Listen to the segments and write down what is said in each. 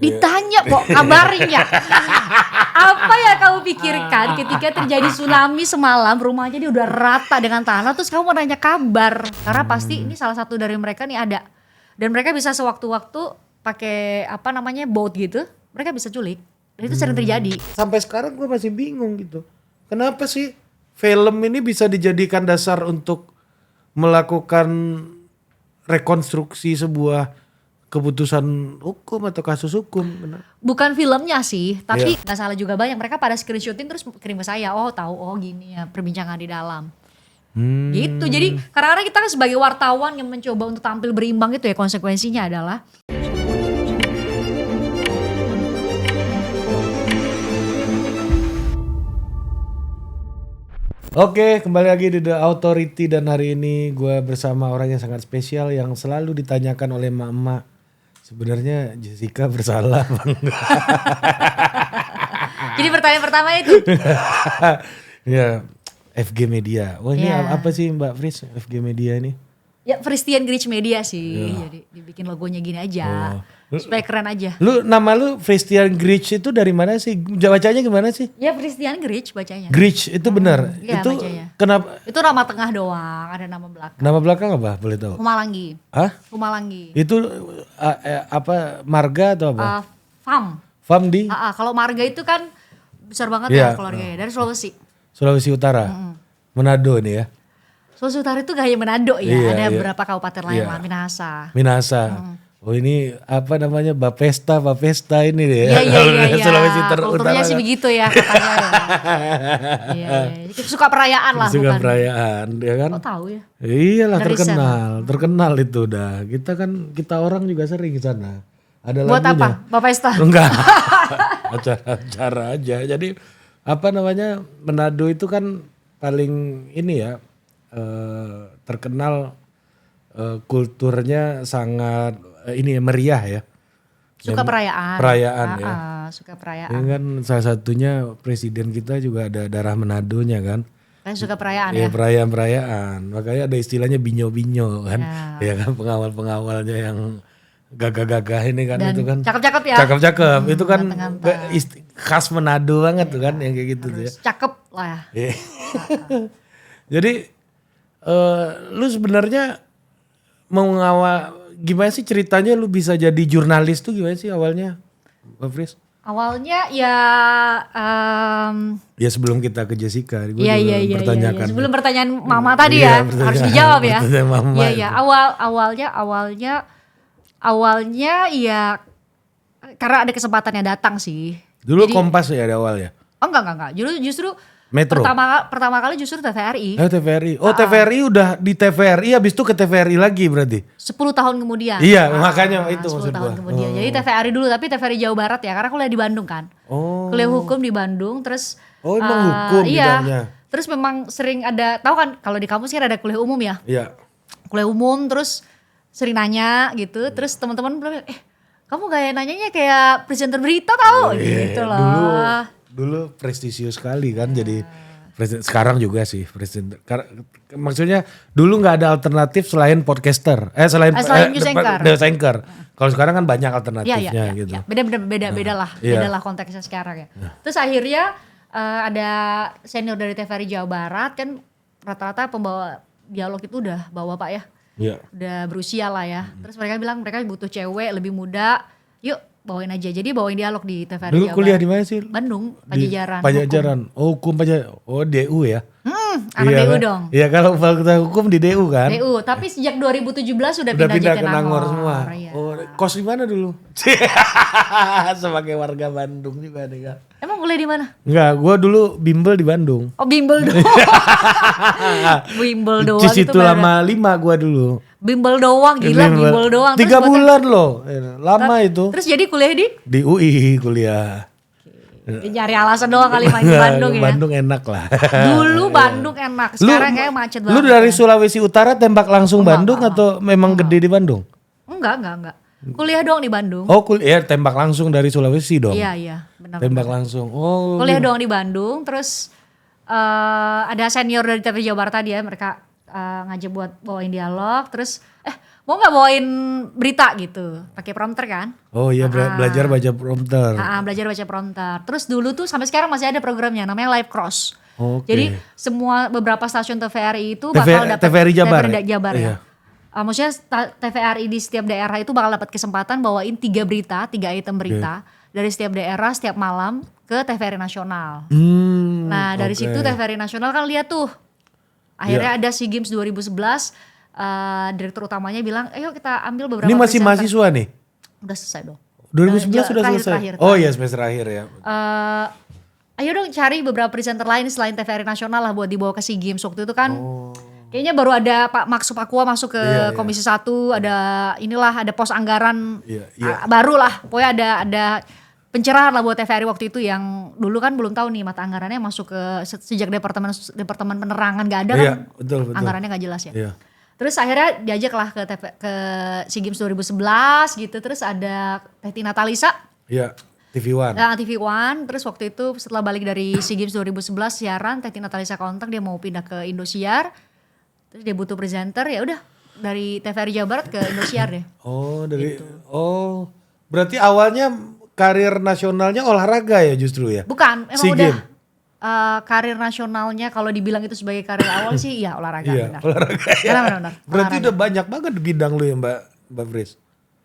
Ditanya kok kabarnya. Apa yang kamu pikirkan ketika terjadi tsunami semalam, rumahnya dia udah rata dengan tanah, terus kamu mau nanya kabar. Karena pasti ini salah satu dari mereka nih ada. Dan mereka bisa sewaktu-waktu pakai boat gitu, mereka bisa culik. Dan itu sering terjadi. Sampai sekarang gue masih bingung gitu. Kenapa sih film ini bisa dijadikan dasar untuk melakukan rekonstruksi sebuah keputusan hukum atau kasus hukum? Bukan filmnya sih, tapi nggak salah juga banyak. Mereka pada screenshotin terus kirim ke saya. Oh tahu, oh gini ya perbincangan di dalam. Gitu. Jadi kadang-kadang kita kan sebagai wartawan yang mencoba untuk tampil berimbang itu ya, konsekuensinya adalah Oke, kembali lagi di The Authority dan hari ini gue bersama orang yang sangat spesial yang selalu ditanyakan oleh emak-emak. Sebenarnya Jessica bersalah apa enggak? Jadi pertanyaan pertama itu. Ya, FG Media. Oh ini apa sih Mbak Fris FG Media ini? Ya Christian Grich Media sih. Jadi dibikin logonya gini aja. Supaya keren aja. Nama lu Christian Grich itu dari mana sih? Bacanya gimana sih? Ya Christian Grich bacanya. Grich itu benar. Iya, itu bacanya. Kenapa? Itu nama tengah doang, ada nama belakang. Nama belakang apa? Boleh tahu? Humalanggi. Hah? Humalanggi. Itu apa marga atau apa? Fam. Fam di Kalau marga itu kan besar banget ya keluarganya. Dari Sulawesi. Sulawesi Utara. Manado nih ya. Sulawesi Utara itu gak hanya Manado ya, ada beberapa kabupaten lain lah, Minahasa. Oh ini apa namanya Bapesta ini deh. Iya. Sulawesi Kulturnya Utara. sih begitu ya katanya ya. Iya. Suka perayaan lah. Suka bukan. perayaan ya kan. Kok tahu ya? Iyalah Dari terkenal itu udah. Kita orang juga sering ke sana. Ada Buat lagunya. apa? Bapesta? Enggak. Acara aja. Jadi apa namanya Manado itu kan paling ini ya terkenal kulturnya sangat meriah ya. Suka perayaan. Perayaan ya. Suka perayaan. Ini kan salah satunya presiden kita juga ada darah Manadonya kan. Kan suka perayaan ya. ya. Perayaan. Makanya ada istilahnya binyo-binyo kan. Ya kan pengawal-pengawalnya yang gagah-gagah ini kan. Dan itu kan. cakep-cakep ya. Cakep-cakep. Itu kan khas Manado banget tuh kan yang kayak gitu tuh ya. Cakep lah ya. Jadi lu sebenarnya mau gimana sih ceritanya lu bisa jadi jurnalis tuh gimana sih awalnya, Mbak Fris? Awalnya ya ya sebelum kita ke Jessica, gue pertanyakan. Sebelum pertanyaan Mama tadi ya, harus dijawab ya. Iya, awalnya ya karena ada kesempatannya datang sih. Dulu jadi, Kompas ya ada awal ya? Oh enggak. Justru Metro. Pertama kali justru TVRI. TVRI. Oh TVRI udah di TVRI habis itu ke TVRI lagi berarti? 10 tahun kemudian. Iya makanya itu maksud 10 tahun kemudian. Jadi TVRI dulu tapi TVRI Jawa Barat ya karena kuliah di Bandung kan. Kuliah hukum di Bandung terus. Oh emang hukum bidangnya? Terus memang sering ada, tahu kan kalau di kampus kan ada kuliah umum ya. Iya. Kuliah umum terus sering nanya gitu. Terus teman-teman bilang kamu gaya nanyanya kayak presenter berita tahu gitu loh. Dulu prestisius sekali kan jadi presiden. Sekarang juga sih presiden. Maksudnya dulu nggak ada alternatif selain podcaster. Selain news anchor. Kalau sekarang kan banyak alternatifnya gitu. Ya. Beda lah konteksnya sekarang ya. Terus akhirnya ada senior dari TVRI Jawa Barat kan rata-rata pembawa dialog itu udah bawa Pak ya. Iya. Udah berusia lah ya. Terus mereka bilang mereka butuh cewek lebih muda. Yuk bawain aja. Jadi bawain dialog di TVRI Dulu Jawa kuliah Barat. di mana sih? Bandung, Pajajaran. Pajajaran. Hukum Pajajaran. Oh DU ya? Anak DU dong. Iya kalau fakultas hukum di DU kan? DU, tapi sejak 2017 sudah pindah pindah ke Nangor semua. Iya. Oh, kos di mana dulu? Sebagai warga Bandung juga nih kan. Emang kuliah di mana? Enggak, gua dulu bimbel di Bandung. Oh bimbel doang. Bimbel doang. Situ lama 5 gua dulu. Bimbel doang, gila bimbel doang. 3 bulan loh, lama itu. Terus jadi kuliah di UI kuliah. Nyari alasan doang kali main di Bandung ya. Bandung enak lah. Dulu Bandung enak, sekarang kayak macet banget. Lu dari Sulawesi Utara tembak langsung Bandung atau memang gede di Bandung? Enggak. Kuliah doang di Bandung. Oh kuliah tembak langsung dari Sulawesi dong? Iya benar. Tembak langsung. Oh. Kuliah doang di Bandung, terus ada senior dari TVRI Jawa Barat tadi ya, mereka ngajak buat bawain dialog, terus mau nggak bawain berita gitu, pakai prompter kan? Oh iya, belajar baca prompter. Belajar baca prompter. Terus dulu tuh sampai sekarang masih ada programnya namanya Live Cross. Jadi beberapa stasiun TVRI itu bakal dapat TVRI Jabar, Jabar ya. Maksudnya TVRI di setiap daerah itu bakal dapat kesempatan bawain 3 item berita dari setiap daerah setiap malam ke TVRI Nasional. Nah dari situ TVRI Nasional kan lihat tuh, akhirnya ada SEA Games 2011. Direktur utamanya bilang, ayo kita ambil beberapa Ini masih mahasiswa nih? Udah selesai dong. 2011 sudah selesai? Terakhir. Oh iya semester akhir ya. Ayo dong cari beberapa presenter lain selain TVRI Nasional lah buat dibawa ke SEA Games. Waktu itu kan kayaknya baru ada Pak Max Pakua masuk ke Komisi 1, ada pos anggaran baru lah. Pokoknya ada pencerahan lah buat TVRI waktu itu yang dulu kan belum tahu nih mata anggarannya masuk ke sejak departemen penerangan gak ada kan. Betul. Anggarannya gak jelas ya. Iya. Terus akhirnya diajak lah ke SEA Games 2011 gitu. Terus ada Teti Natalisa. Iya, TV One. Nah, TV One. Terus waktu itu setelah balik dari SEA Games 2011 siaran, Teti Natalisa kontak dia mau pindah ke Indosiar. Terus dia butuh presenter, ya udah dari TVRI Jawa Barat ke Indosiar deh. Berarti awalnya karir nasionalnya olahraga ya justru ya? Bukan, emang SEA udah Games. Karir nasionalnya kalau dibilang itu sebagai karir awal sih ya olahraga. Iya, olahraga. Benar. Berarti udah banyak banget bidang lu ya Mbak Fris?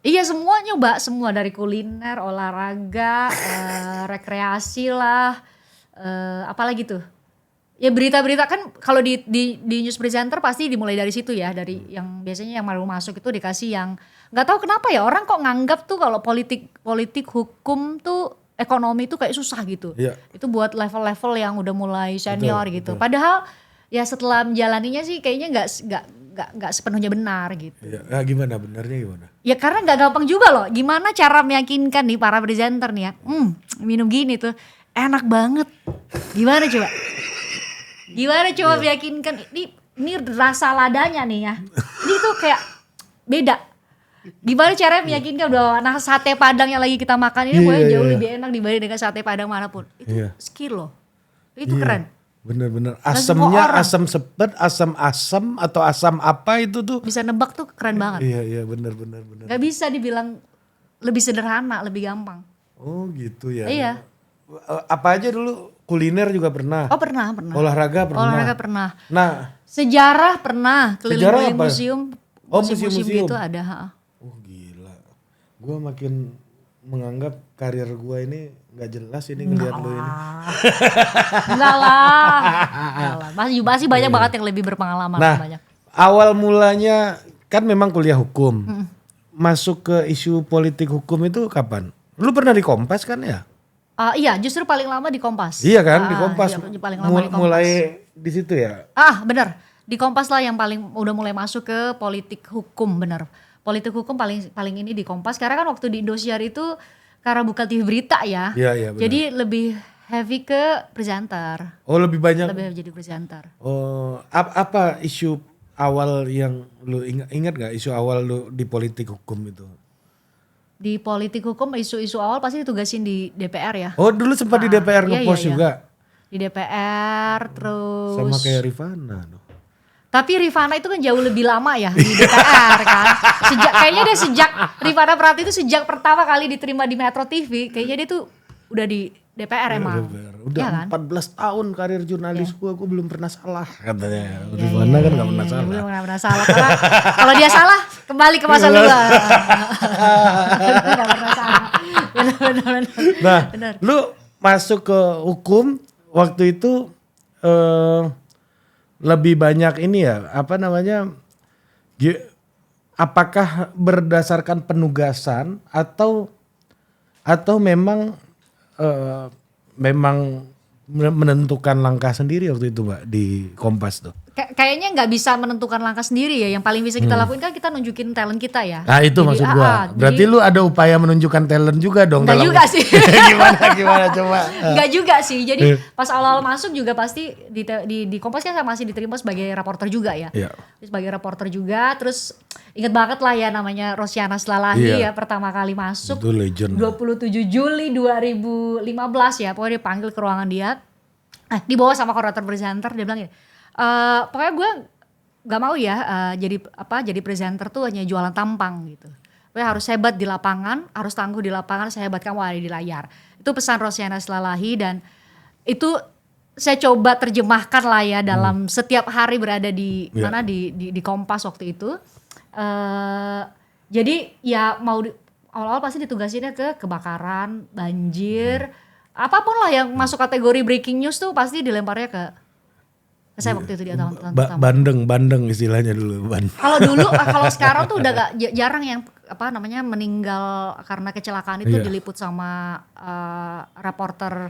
Iya semua nyoba, semua dari kuliner, olahraga, rekreasi lah, apalagi tuh. Ya berita-berita kan kalau di news presenter pasti dimulai dari situ ya, dari yang biasanya yang baru masuk itu dikasih yang nggak tahu kenapa ya orang kok nganggap tuh kalau politik hukum tuh ekonomi tuh kayak susah gitu. Iya. Itu buat level-level yang udah mulai senior gitu. Betul. Padahal ya setelah menjalaninya sih kayaknya nggak sepenuhnya benar gitu. Iya. Nah, gimana benarnya gimana? Ya karena nggak gampang juga loh. Gimana cara meyakinkan nih para presenter nih ya. Minum gini tuh enak banget. Gimana coba? Meyakinkan ini rasa ladanya nih ya. Ini tuh kayak beda. Gimana caranya meyakinkan udah sate padang yang lagi kita makan ini boleh jauh lebih enak dibanding dengan sate padang manapun. Itu skill loh. Itu keren. Bener-bener asamnya asam sepet, asam atau asam apa itu tuh. Bisa nebak tuh keren banget. Iya bener. Gak bisa dibilang lebih sederhana, lebih gampang. Oh gitu ya. Iya. Apa aja dulu, kuliner juga pernah? Oh pernah. Olahraga pernah? Nah. Sejarah pernah, keliling-keliling apa? museum. Oh museum gitu ada. Oh gila, gue makin menganggap karir gue ini gak jelas ini ngeliat lu ini. Enggak lah. Masih banyak banget yang lebih berpengalaman. Nah, banyak. Awal mulanya kan memang kuliah hukum. Masuk ke isu politik hukum itu kapan? Lu pernah di Kompas kan ya? Iya, justru paling lama di Kompas. Iya kan, di Kompas. Iya, paling lama di Kompas. Mulai di situ ya? Benar. Di Kompas lah yang udah mulai masuk ke politik hukum, benar. Politik hukum paling ini di Kompas. Karena kan waktu di Indosiar itu karena bukan TV berita ya. Iya benar. Jadi lebih heavy ke presenter. Oh lebih banyak. Lebih jadi presenter. Oh apa isu awal yang lu ingat gak isu awal lu di politik hukum itu? Di politik hukum isu-isu awal pasti ditugasin di DPR ya. Oh dulu sempat di DPR ngepost juga? Di DPR terus. Sama kayak Rifana dong. Tapi Rifana itu kan jauh lebih lama ya di DPR kan. Sejak Rifana Pratiwi itu sejak pertama kali diterima di Metro TV, kayaknya dia tuh udah di DPR emang. Udah ya kan? 14 tahun karir jurnalis gue belum pernah salah katanya. Rifana kan gak pernah salah. Belum pernah salah karena kalau dia salah kembali ke masa lalu. Gak pernah salah. Benar. Nah, lu masuk ke hukum waktu itu lebih banyak ini ya, apakah berdasarkan penugasan atau memang menentukan langkah sendiri waktu itu Mbak di Kompas tuh? Kayaknya nggak bisa menentukan langkah sendiri ya. Yang paling bisa kita lakuin kan kita nunjukin talent kita ya. Nah itu jadi, maksud gua. Berarti lu ada upaya menunjukkan talent juga dong. Nggak juga sih. Gimana coba? Nggak juga sih. Jadi pas awal-awal masuk juga pasti di Kompas kan saya masih diterima sebagai reporter juga ya. Iya. Sebagai reporter juga. Terus inget banget lah ya namanya Rosiana Slalahi ya pertama kali masuk. Itu legend. 27 Juli 2015 ya. Pokoknya dia panggil ke ruangan dia. Dibawa sama koordinator presenter dia bilang gini. Pokoknya gue nggak mau ya jadi presenter tuh hanya jualan tampang gitu. Tapi harus hebat di lapangan, harus tangguh di lapangan, sehebat kamu ada di layar. Itu pesan Rosiana Silalahi dan itu saya coba terjemahkan lah ya dalam setiap hari berada di mana di Kompas waktu itu. Jadi ya awal-awal pasti ditugasinnya ke kebakaran, banjir, apapun lah yang masuk kategori breaking news tuh pasti dilemparnya ke saya waktu itu di tahun Bandeng istilahnya dulu. Kalau sekarang tuh udah jarang yang meninggal karena kecelakaan itu diliput sama reporter,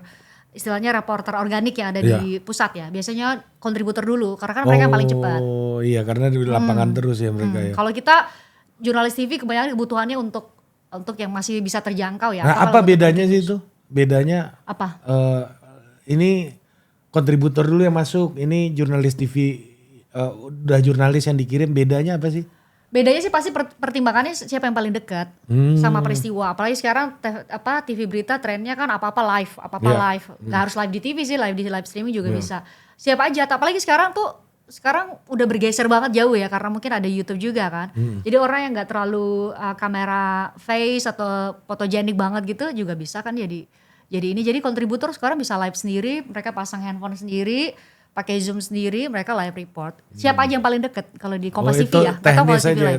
istilahnya reporter organik yang ada di pusat ya. Biasanya kontributor dulu karena kan mereka yang paling cepat. Oh iya, karena di lapangan terus ya mereka ya. Kalau kita jurnalis TV kebanyakan kebutuhannya untuk yang masih bisa terjangkau ya. Nah, apa bedanya sih itu? Bedanya apa? Ini kontributor dulu yang masuk, ini jurnalis TV, udah jurnalis yang dikirim, bedanya apa sih? Bedanya sih pasti pertimbangannya siapa yang paling dekat sama peristiwa. Apalagi sekarang TV berita trennya kan apa-apa live. Gak harus live di TV sih, live di live streaming juga bisa. Siapa aja, apalagi sekarang udah bergeser banget jauh ya karena mungkin ada YouTube juga kan. Jadi orang yang gak terlalu kamera face atau fotogenik banget gitu juga bisa kan jadi kontributor sekarang bisa live sendiri, mereka pasang handphone sendiri, pakai Zoom sendiri, mereka live report. Siapa aja yang paling deket kalau di Kompas TV ya?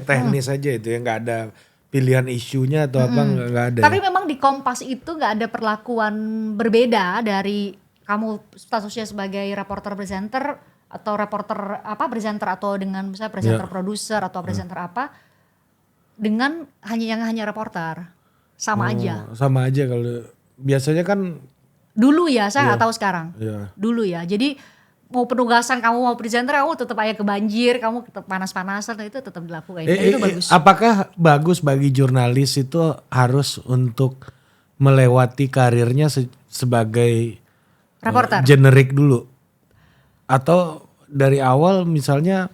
Teknis aja itu ya, nggak ada pilihan isunya atau apa nggak ada. Tapi memang di Kompas itu nggak ada perlakuan berbeda dari kamu statusnya sebagai reporter presenter atau reporter presenter atau dengan misalnya presenter produser atau presenter apa dengan hanya reporter sama aja. Sama aja kalau biasanya kan dulu ya, saya nggak tahu sekarang. Dulu ya. Jadi mau penugasan kamu mau presenter kamu tetap aja ke banjir, kamu tetap panas-panasan itu tetap dilakukan. Itu bagus. Apakah bagus bagi jurnalis itu harus untuk melewati karirnya sebagai reporter generik dulu? Atau dari awal misalnya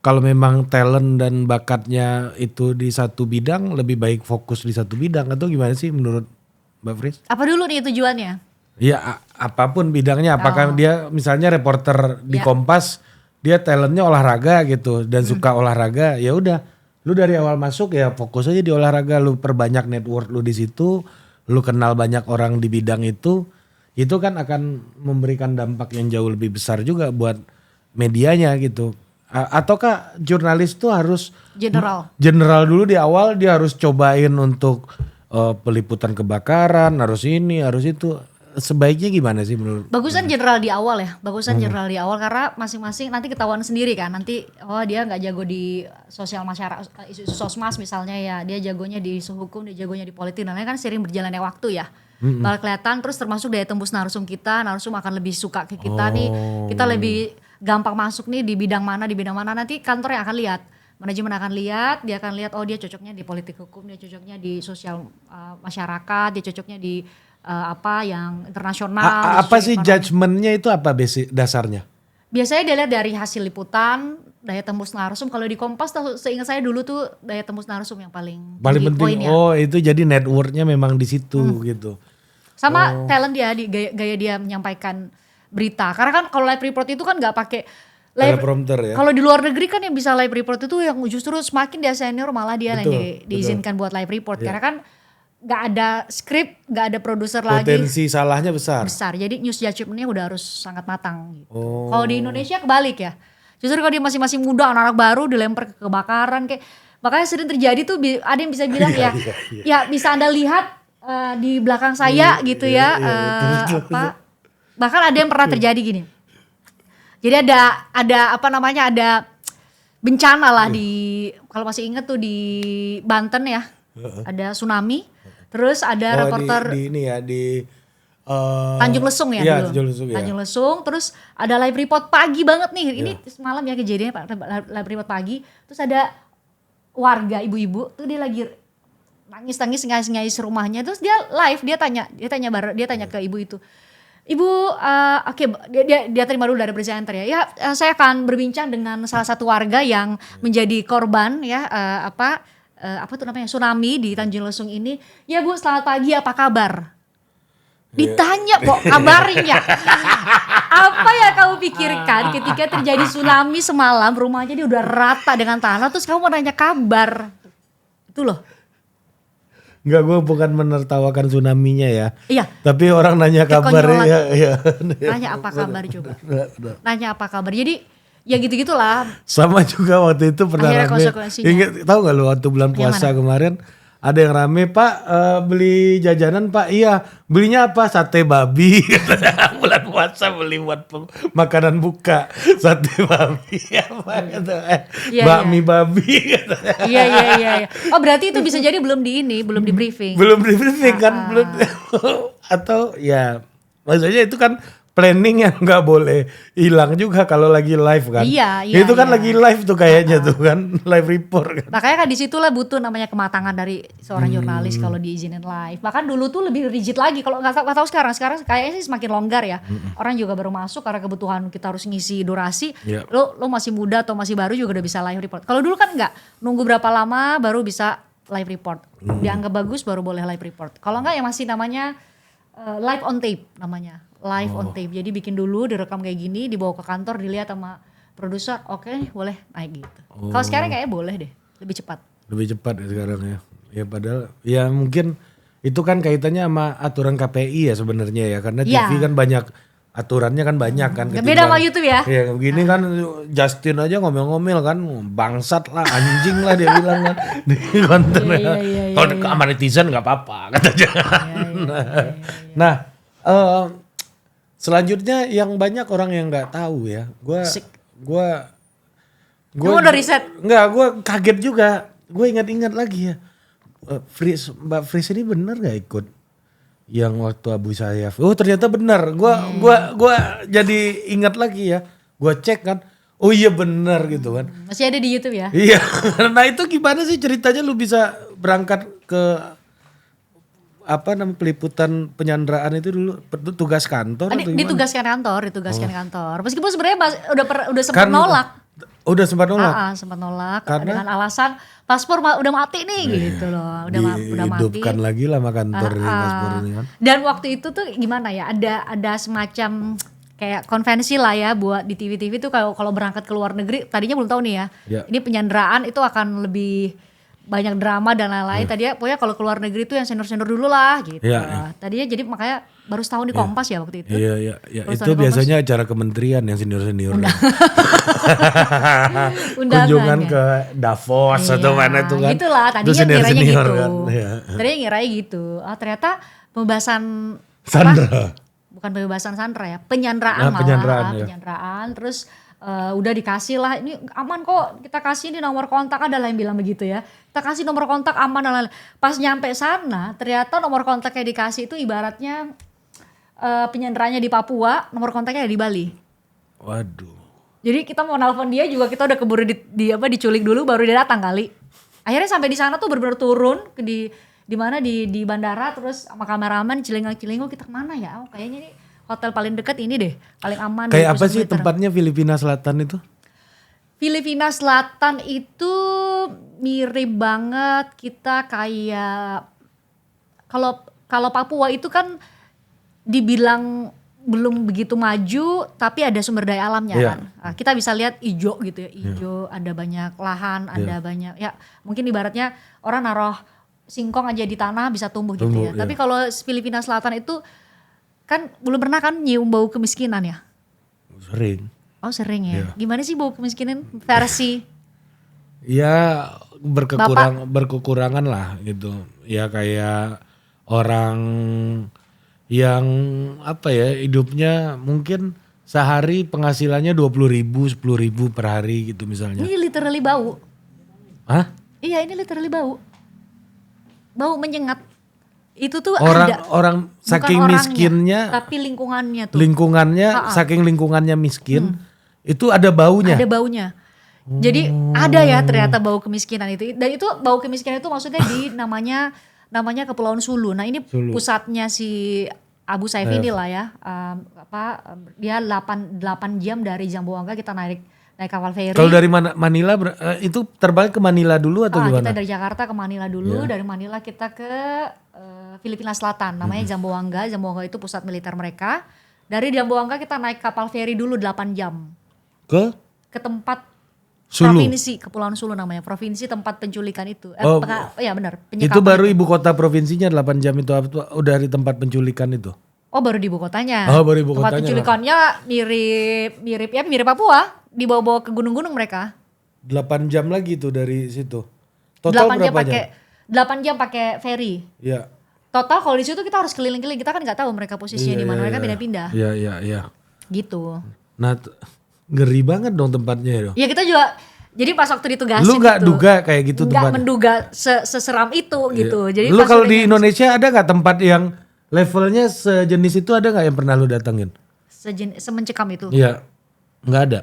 kalau memang talent dan bakatnya itu di satu bidang lebih baik fokus di satu bidang atau gimana sih menurut Mbak Fris? Apa dulu nih tujuannya? Ya apapun bidangnya, apakah dia misalnya reporter di Kompas, dia talentnya olahraga gitu dan suka olahraga, ya udah, lu dari awal masuk ya fokus aja di olahraga, lu perbanyak network lu di situ, lu kenal banyak orang di bidang itu kan akan memberikan dampak yang jauh lebih besar juga buat medianya gitu. Ataukah jurnalis tuh harus general dulu di awal, dia harus cobain untuk peliputan kebakaran, harus ini, harus itu. Sebaiknya gimana sih menurut? Bagusan general di awal ya, general di awal karena masing-masing nanti ketahuan sendiri kan. Nanti dia nggak jago di sosial masyarakat, isu sosmas misalnya ya, dia jagonya di isu hukum, dia jagonya di politik. Namanya kan sering berjalannya waktu ya. Bakal kelihatan terus termasuk daya tembus narsum kita, narsum akan lebih suka ke kita nih, kita lebih gampang masuk nih di bidang mana nanti kantor yang akan lihat. Manajemen akan lihat, dia akan lihat dia cocoknya di politik hukum, dia cocoknya di sosial masyarakat, dia cocoknya di yang internasional. Apa sih judgementnya itu apa dasarnya? Biasanya dia lihat dari hasil liputan, daya tembus narsum. Kalau di Kompas seingat saya dulu tuh daya tembus narsum yang paling penting. Poinnya. Oh itu jadi networknya memang di situ gitu. Sama talent dia, gaya dia menyampaikan berita. Karena kan kalau live report itu kan nggak pakai teleprompter ya. Kalau di luar negeri kan yang bisa live report itu yang justru semakin dia senior malah dia yang diizinkan buat live report. Karena kan gak ada skrip, gak ada produser lagi. Potensi salahnya besar. Jadi news judgment-nya udah harus sangat matang gitu. Kalau di Indonesia kebalik ya. Justru kalau dia masih muda, anak-anak baru dilempar ke kebakaran kayak. Makanya sering terjadi tuh ada yang bisa bilang ya bisa Anda lihat di belakang saya gitu ya. Bahkan ada yang pernah terjadi gini. Jadi ada bencana lah kalau masih inget tuh di Banten ya, ada tsunami, terus ada reporter di Tanjung Lesung ya dulu. Tanjung Lesung, Tanjung Lesung, terus ada live report pagi banget nih, ini semalam ya kejadiannya live report pagi, terus ada warga ibu-ibu tuh dia lagi nangis ngais rumahnya, terus dia live, dia tanya ke ibu itu. Ibu, dia terima dulu dari presenter ya. Saya akan berbincang dengan salah satu warga yang menjadi korban ya tsunami di Tanjung Lesung ini. Ya Bu, selamat pagi, apa kabar? Ditanya kok kabarnya. Apa yang kamu pikirkan ketika terjadi tsunami semalam, rumahnya dia udah rata dengan tanah, terus kamu mau nanya kabar. Itu loh. Enggak, gue bukan menertawakan tsunami-nya ya. Iya. Tapi orang nanya kabar ya. Nanya apa kabar coba. Nanya apa kabar. Jadi ya gitu-gitulah. Sama juga waktu itu pernah Akhirnya rame. Ingat, tahu gak lu waktu bulan puasa kemarin ada yang rame, Pak beli jajanan Pak. Iya, belinya apa? Sate babi. Bulan puasa beli buat makanan buka. Sate babi apa gitu. Bakmi babi. Iya. Oh berarti itu bisa jadi belum di briefing. Belum di briefing kan, belum. Atau ya maksudnya itu kan planning yang nggak boleh hilang juga kalau lagi live kan. Iya. Itu kan lagi live tuh kayaknya tuh kan, live report kan. Makanya kan disitulah butuh namanya kematangan dari seorang jurnalis kalau diizinin live. Bahkan dulu tuh lebih rigid lagi. Kalau nggak tahu sekarang kayaknya sih semakin longgar ya. Orang juga baru masuk karena kebutuhan kita harus ngisi durasi. Lo masih muda atau masih baru juga udah bisa live report. Kalau dulu kan nggak, nunggu berapa lama baru bisa live report. Dianggap bagus baru boleh live report. Kalau nggak ya masih namanya live on tape namanya. Live on tape, jadi bikin dulu, direkam kayak gini, dibawa ke kantor, dilihat sama produser, oke, boleh naik gitu. Kalau sekarang kayaknya boleh deh, lebih cepat. Lebih cepat ya sekarang ya. Ya padahal ya mungkin itu kan kaitannya sama aturan KPI ya sebenarnya ya, karena TV kan banyak aturannya kan banyak kan. Beda sama YouTube ya. Ya begini kan Justin aja ngomel-ngomel kan, bangsat lah, anjing lah dia bilang kan di kontennya. Kalau sama netizen nggak apa-apa katanya. Nah. Selanjutnya yang banyak orang yang nggak tahu ya, gue udah riset? Nggak, gue kaget juga, gue ingat-ingat lagi ya, Mbak Fris ini benar nggak ikut yang waktu Abu Sayyaf? Oh ternyata benar, gue jadi ingat lagi ya, gue cek kan, oh iya benar gitu kan. Masih ada di YouTube ya? Iya, nah itu gimana sih ceritanya lu bisa berangkat ke peliputan penyanderaan itu dulu tugas kantor atau gimana? Ditugaskan kantor. Meskipun sebenarnya udah sempat nolak. Udah sempat nolak. Sempat nolak dengan alasan paspor udah mati nih gitu loh. Udah mati. Hidupkan lagi lah sama kantor paspor ini kan. Dan waktu itu tuh gimana ya? Ada semacam kayak konvensi lah ya buat di TV-TV tuh kalau berangkat ke luar negeri, tadinya belum tahu nih ya. Ini penyanderaan itu akan lebih banyak drama dan lain-lain. Tadinya pokoknya kalau keluar negeri itu yang senior-senior dulu lah gitu. Tadinya jadi makanya baru setahun di Kompas ya waktu itu. Iya. Itu biasanya acara kementerian yang senior-senior. Kunjungan ke Davos atau mana itu kan. Gitulah, tadinya ngiranya gitu. Kan? Tadinya ngiranya gitu. Ternyata pembahasan Sandra. Bukan pembebasan Sandra ya, penyanderaan malah. Penyanderaan. Terus udah dikasih lah, ini aman kok, kita kasih ini nomor kontak, ada lah yang bilang begitu ya, kita kasih nomor kontak aman dan lain-lain. Pas nyampe sana ternyata nomor kontaknya dikasih itu ibaratnya penyanderanya di Papua, nomor kontaknya ada di Bali. Waduh. Jadi kita mau nelpon dia juga kita udah keburu diculik dulu baru dia datang kali. Akhirnya sampai di sana tuh benar-benar turun ke di mana di bandara, terus sama kameramen cilingo kita kemana ya? Oh kayaknya ini hotel paling dekat ini deh, paling aman. Kayak apa sih tempatnya Filipina Selatan itu? Filipina Selatan itu mirip banget kita kayak kalau Papua itu kan dibilang belum begitu maju tapi ada sumber daya alamnya kan. Nah, kita bisa lihat hijau gitu ya, hijau, ada banyak lahan, ada banyak ya mungkin ibaratnya orang naruh singkong aja di tanah bisa tumbuh gitu ya. Tapi kalau Filipina Selatan itu kan belum pernah kan nyium bau kemiskinan ya? Sering. Oh sering ya. Gimana sih bau kemiskinan versi? Ya berkekurangan lah gitu. Ya kayak orang yang apa ya hidupnya mungkin sehari penghasilannya 20.000, 10.000 per hari gitu misalnya. Ini literally bau. Hah? Iya ini literally bau. Bau menyengat. Itu tuh orang saking orangnya, miskinnya tapi lingkungannya tuh saking lingkungannya miskin itu ada baunya. Jadi ada ya ternyata bau kemiskinan itu, dan itu bau kemiskinan itu maksudnya di namanya Kepulauan Sulu. Nah ini pusatnya si Abu Sayyaf ini lah ya, dia 8 jam dari Zamboanga kita naik naik kapal feri. Kalau dari Manila itu terbalik ke Manila dulu atau gimana? Kita dari Jakarta ke Manila dulu, dari Manila kita ke Filipina Selatan, namanya Zamboanga. Zamboanga itu pusat militer mereka. Dari Zamboanga kita naik kapal feri dulu 8 jam. Ke tempat Sulu. provinsi, Kepulauan Sulu namanya, provinsi tempat penculikan itu. Ya benar, itu baru ibu kota provinsinya 8 jam itu udah dari tempat penculikan itu. Oh baru di ibu kotanya. Baru ibu tempat kotanya. penculikannya mirip Papua, dibawa-bawa ke gunung-gunung mereka. 8 jam lagi tuh dari situ. 8 jam pakai feri. Iya. Total kalau di situ kita harus keliling-keliling, kita kan nggak tahu mereka posisinya di mana, mereka pindah-pindah. Iya. Gitu. Nah, ngeri banget dong tempatnya ya. Ya kita juga, jadi pas waktu ditugasin lu nggak duga kayak gitu tempatnya? Nggak menduga seseram itu gitu. Jadi lu kalau di Indonesia ada nggak tempat yang levelnya sejenis itu, ada nggak yang pernah lu datengin? Semencekam itu? Iya, nggak ada.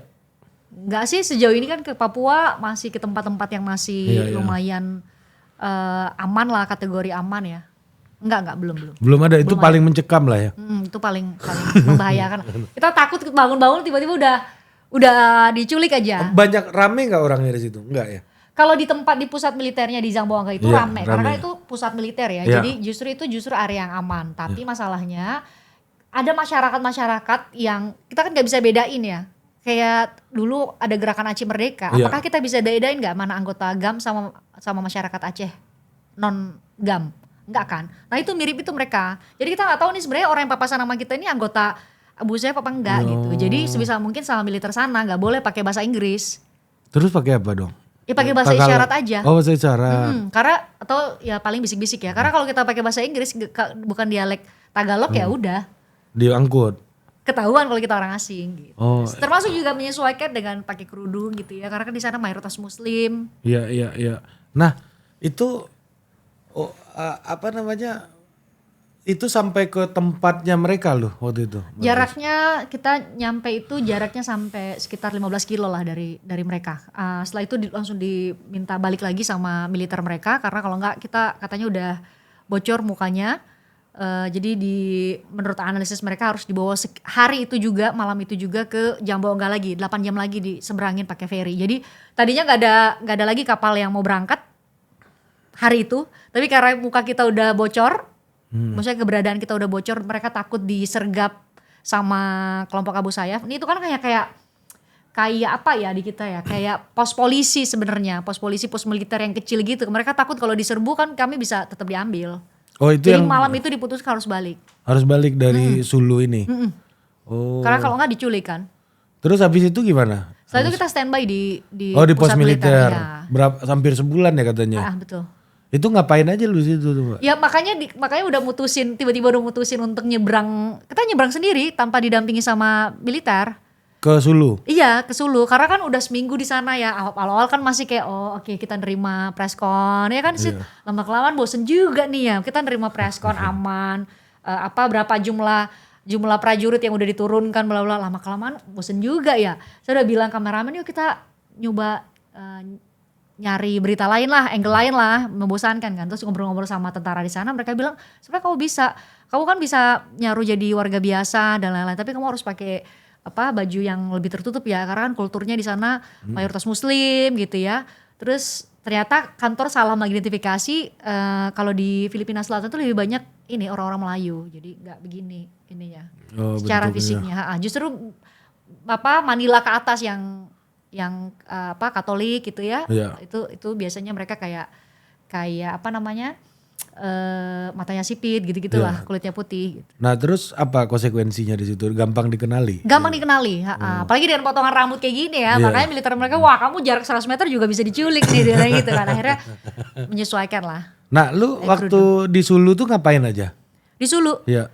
Nggak sih, sejauh ini kan ke Papua masih ke tempat-tempat yang masih lumayan aman lah, kategori aman ya. Enggak, belum. Belum ada, itu paling mencekam lah ya. Itu paling membahayakan. Kita takut bangun-bangun tiba-tiba udah diculik aja. Banyak rame nggak orangnya di situ? Enggak ya? Kalau di tempat di pusat militernya di Zamboanga itu rame, karena kan itu pusat militer ya. Jadi justru area yang aman. Tapi masalahnya ada masyarakat yang kita kan nggak bisa bedain ya. Kayak dulu ada gerakan Aceh Merdeka. Apakah kita bisa bedain nggak mana anggota GAM sama masyarakat Aceh non GAM? Enggak kan? Nah itu mirip itu mereka. Jadi kita nggak tahu nih sebenarnya orang yang papasan nama kita ini anggota Abu Sayyaf apa enggak gitu. Jadi sebisa mungkin sama militer sana nggak boleh pakai bahasa Inggris. Terus pakai apa dong? Ya pakai bahasa isyarat aja. Oh bahasa isyarat. Karena atau ya paling bisik-bisik ya. Karena kalau kita pakai bahasa Inggris bukan dialek Tagalog ya udah. Diangkut. Ketahuan kalau kita orang asing gitu. Oh. Termasuk juga menyesuaikan dengan pakai kerudung gitu ya. Karena kan di sana mayoritas Muslim. Iya. Nah itu itu sampai ke tempatnya mereka loh waktu itu. Jaraknya kita nyampe itu jaraknya sampai sekitar 15 kilo lah dari mereka. Setelah itu langsung diminta balik lagi sama militer mereka karena kalau enggak kita katanya udah bocor mukanya. Jadi menurut analisis mereka harus dibawa hari itu juga, malam itu juga ke Zamboanga lagi, 8 jam lagi diseberangin pakai feri. Jadi tadinya nggak ada lagi kapal yang mau berangkat hari itu, tapi karena muka kita udah bocor. Maksudnya keberadaan kita udah bocor, mereka takut disergap sama kelompok Abu Sayyaf. Ini itu kan kayak apa ya di kita ya, kayak pos polisi sebenarnya, pos militer yang kecil gitu. Mereka takut kalau diserbu kan kami bisa tetap diambil. Oh itu jadi yang malam itu diputuskan harus balik. Harus balik dari Sulu ini. Oh. Karena kalau nggak diculik kan. Terus habis itu gimana? Setelah itu kita standby di pos militer. Ya. Hampir sebulan ya katanya. Betul. Itu ngapain aja lu situ tuh, Mbak? Ya makanya tiba-tiba udah mutusin untuk nyebrang. Kita nyebrang sendiri tanpa didampingi sama militer. Ke Sulu? Iya ke Sulu, karena kan udah seminggu di sana ya. Awal-awal kan masih kayak oke, kita nerima preskon ya kan. Lama-kelamaan bosen juga nih ya. Kita nerima preskon aman. Berapa jumlah prajurit yang udah diturunkan bla bla, lama-kelamaan bosen juga ya. Saya udah bilang kameramen yuk kita nyoba nyari berita lain lah, angle lain lah, membosankan kan. Terus ngobrol-ngobrol sama tentara di sana, mereka bilang sebenarnya kamu kan bisa nyaru jadi warga biasa dan lain-lain, tapi kamu harus pakai baju yang lebih tertutup ya, karena kan kulturnya di sana mayoritas Muslim gitu ya. Terus ternyata kantor salah mengidentifikasi kalau di Filipina Selatan tuh lebih banyak ini orang-orang Melayu, jadi nggak begini ininya secara fisiknya. Justru Manila ke atas yang Katolik gitu ya. Itu biasanya mereka kayak matanya sipit gitu-gitulah, kulitnya putih gitu. Nah, terus apa konsekuensinya di situ? Gampang dikenali. Apalagi dengan potongan rambut kayak gini ya. Makanya militer mereka wah kamu jarak 100 meter juga bisa diculik nih gitu kan. Akhirnya menyesuaikan lah. Nah, lu waktu di Sulu tuh ngapain aja? Di Sulu? Iya.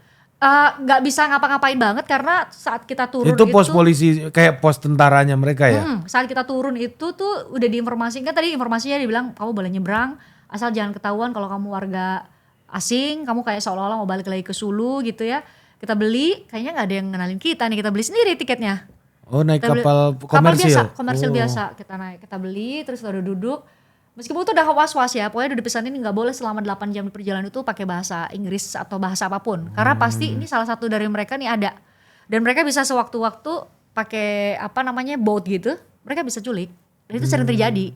Gak bisa ngapa-ngapain banget karena saat kita turun itu pos polisi kayak pos tentaranya mereka ya. Saat kita turun itu tuh udah diinformasikan, tadi informasinya dibilang kamu boleh nyebrang asal jangan ketahuan kalau kamu warga asing, kamu kayak seolah-olah mau balik lagi ke Sulu gitu ya. Kita beli, kayaknya nggak ada yang ngenalin kita nih, kita beli sendiri tiketnya. Oh naik kapal komersil? Komersil biasa, kita beli terus udah duduk. Meskipun itu udah was-was ya, pokoknya udah dipesanin nggak boleh selama 8 jam di perjalanan itu pakai bahasa Inggris atau bahasa apapun. Karena pasti ini salah satu dari mereka nih ada. Dan mereka bisa sewaktu-waktu pakai boat gitu. mereka bisa culik. Dan itu sering terjadi.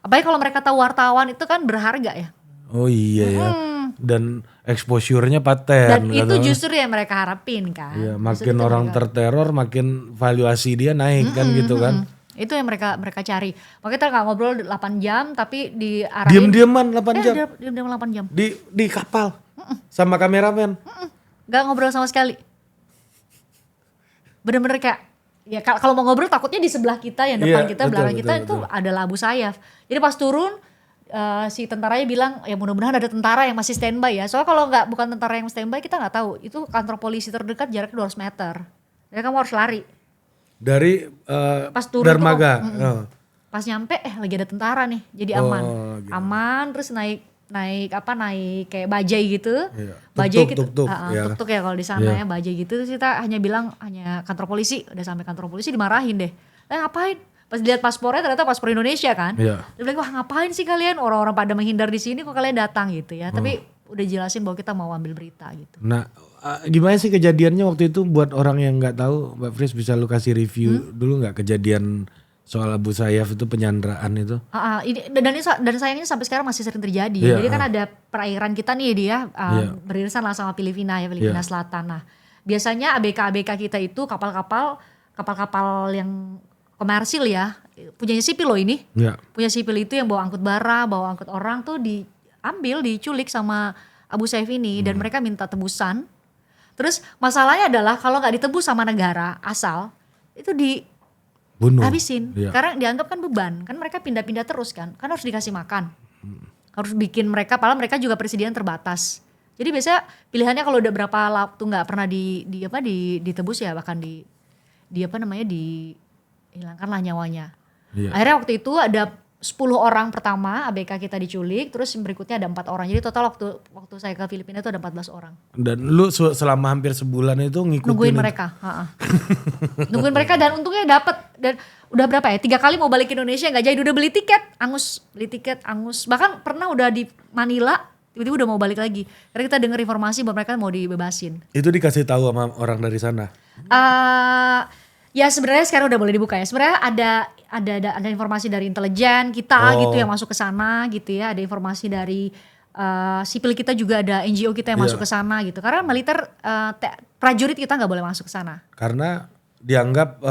Apalagi kalau mereka tahu wartawan itu kan berharga ya. Oh iya ya. Dan exposure-nya paten. Dan itu justru yang mereka harapin kan. Iya, makin orang terteror makin valuasi dia naik kan gitu kan. Itu yang mereka cari. Makanya kita gak ngobrol 8 jam tapi diarahin. Diam-diaman 8 jam. Diam-diam 8 jam. Di kapal. Sama kameramen. Gak ngobrol sama sekali. Bener-bener kayak, ya kalau mau ngobrol takutnya di sebelah kita, yang depan kita, belakang kita itu adalah Abu Sayyaf. Jadi pas turun, si tentaranya bilang ya mudah-mudahan ada tentara yang masih standby ya. Soalnya kalau bukan tentara yang standby kita nggak tahu. Itu kantor polisi terdekat jaraknya 200 meter. Jadi kamu harus lari. Dari pas turun dermaga. Pas nyampe lagi ada tentara nih. Jadi aman. Gitu. Aman terus naik kayak bajai gitu. Iya. Bajai Tuk-tuk, tuk-tuk ya kalau di sana ya bajai gitu. Terus kita hanya bilang hanya kantor polisi. Udah sampai kantor polisi dimarahin deh. Ngapain? Pas dilihat paspornya ternyata paspor Indonesia kan. Dia bilang wah ngapain sih kalian, orang-orang pada menghindar di sini kok kalian datang gitu ya. Tapi udah jelasin bahwa kita mau ambil berita gitu. Nah gimana sih kejadiannya waktu itu buat orang yang gak tahu, Mbak Fris bisa lu kasih review dulu gak kejadian soal Abu Sayyaf itu penyanderaan itu? Dan sayangnya sampai sekarang masih sering terjadi. Jadi kan ada perairan kita nih dia beririsan lah sama Filipina ya, Filipina Selatan. Nah biasanya ABK kita itu kapal-kapal yang komersil ya, punyanya sipil loh ini. Punya sipil itu yang bawa angkut bara, bawa angkut orang tuh diculik sama Abu Sayyaf ini dan mereka minta tebusan. Terus masalahnya adalah kalau nggak ditebus sama negara asal itu dibunuh, habisin. Karena dianggap kan beban, kan mereka pindah-pindah terus kan harus dikasih makan, harus bikin mereka, padahal mereka juga persediaan terbatas. Jadi biasanya pilihannya kalau udah berapa waktu nggak pernah ditebus ya bahkan dihilangkanlah nyawanya. Akhirnya waktu itu ada 10 orang pertama ABK kita diculik, terus berikutnya ada 4 orang. Jadi total waktu saya ke Filipina itu ada 14 orang. Dan lu selama hampir sebulan itu nungguin mereka. Nungguin mereka dan untungnya dapet. Dan udah berapa ya? 3 kali mau balik ke Indonesia gak jadi, udah beli tiket, angus. Bahkan pernah udah di Manila, tiba-tiba udah mau balik lagi. Karena kita dengar informasi bahwa mereka mau dibebasin. Itu dikasih tahu sama orang dari sana? Ya sebenarnya sekarang udah boleh dibuka ya. Sebenarnya ada informasi dari intelijen kita gitu yang masuk ke sana gitu ya. Ada informasi dari sipil kita juga, ada NGO kita yang masuk ke sana gitu. Karena militer prajurit kita nggak boleh masuk ke sana. Karena dianggap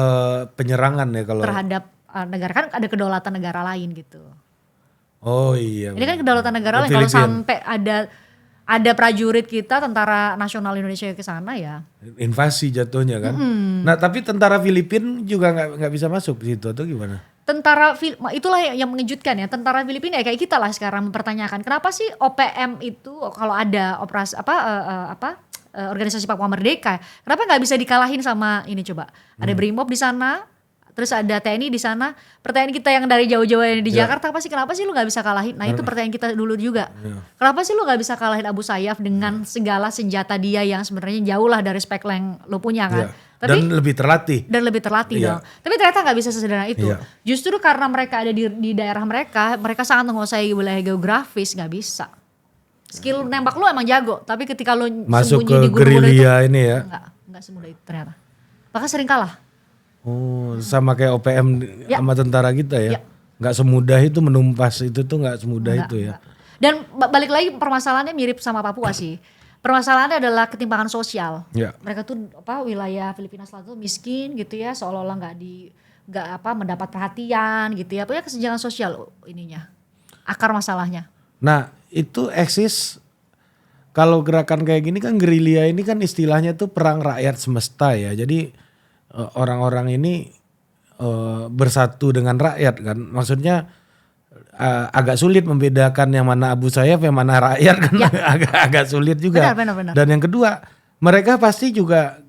penyerangan ya kalau terhadap negara, kan ada kedaulatan negara lain gitu. Oh iya. Ini kan kedaulatan negara lain, kalau sampai ada prajurit kita, tentara nasional Indonesia ke sana ya. Invasi jatuhnya kan. Nah tapi tentara Filipina juga nggak bisa masuk di situ atau gimana? Itulah yang mengejutkan ya. Tentara Filipina ya kayak kita lah sekarang mempertanyakan kenapa sih OPM itu kalau ada operasi organisasi Papua Merdeka, kenapa nggak bisa dikalahin sama ini coba? Ada Brimob di sana. Terus ada TNI di sana. Pertanyaan kita yang dari jauh-jauh yang di Jakarta kenapa sih lu gak bisa kalahin? Nah itu pertanyaan kita dulu juga. Kenapa sih lu gak bisa kalahin Abu Sayyaf dengan segala senjata dia yang sebenarnya jauh lah dari spek yang lu punya kan. Dan lebih terlatih. Dong. Tapi ternyata gak bisa sesederhana itu. Justru karena mereka ada di daerah mereka sangat menguasai wilayah geografis, gak bisa. Skill nembak lu emang jago, tapi ketika lu masuk sembunyi di gunung gerilya ini ya. Gak semudah itu ternyata. Bahkan sering kalah. Oh, sama kayak OPM sama tentara kita ya. Gak semudah itu menumpas itu tuh gak semudah itu ya. Dan balik lagi permasalahannya mirip sama Papua sih. Permasalahannya adalah ketimpangan sosial. Mereka tuh wilayah Filipina Selatan tuh miskin gitu ya, seolah-olah nggak mendapat perhatian gitu ya. Punya kesenjangan sosial ininya. Akar masalahnya. Nah, itu eksis kalau gerakan kayak gini kan, gerilya ini kan istilahnya tuh perang rakyat semesta ya. Jadi orang-orang ini bersatu dengan rakyat kan, maksudnya agak sulit membedakan yang mana Abu Sayyaf yang mana rakyat kan. agak sulit juga. Benar. Dan yang kedua, mereka pasti juga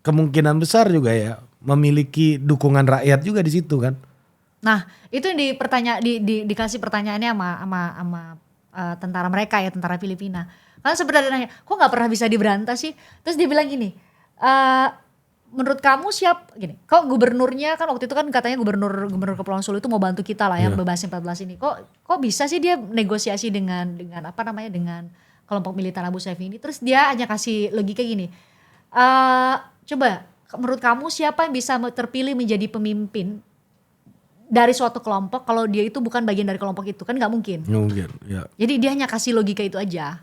kemungkinan besar juga ya memiliki dukungan rakyat juga di situ kan. Nah itu yang dikasih pertanyaannya sama tentara mereka ya, tentara Filipina. Karena sebenarnya nanya, kok nggak pernah bisa diberantas sih? Terus dia bilang gini. Menurut kamu kok gubernurnya kan waktu itu kan katanya gubernur Kepulauan Sulu itu mau bantu kita lah ya bebasin 14 ini. Kok bisa sih dia negosiasi dengan kelompok militan Abu Sayyaf ini. Terus dia hanya kasih logika gini. Coba menurut kamu siapa yang bisa terpilih menjadi pemimpin dari suatu kelompok kalau dia itu bukan bagian dari kelompok itu, kan nggak mungkin. Mungkin, ya. Jadi dia hanya kasih logika itu aja.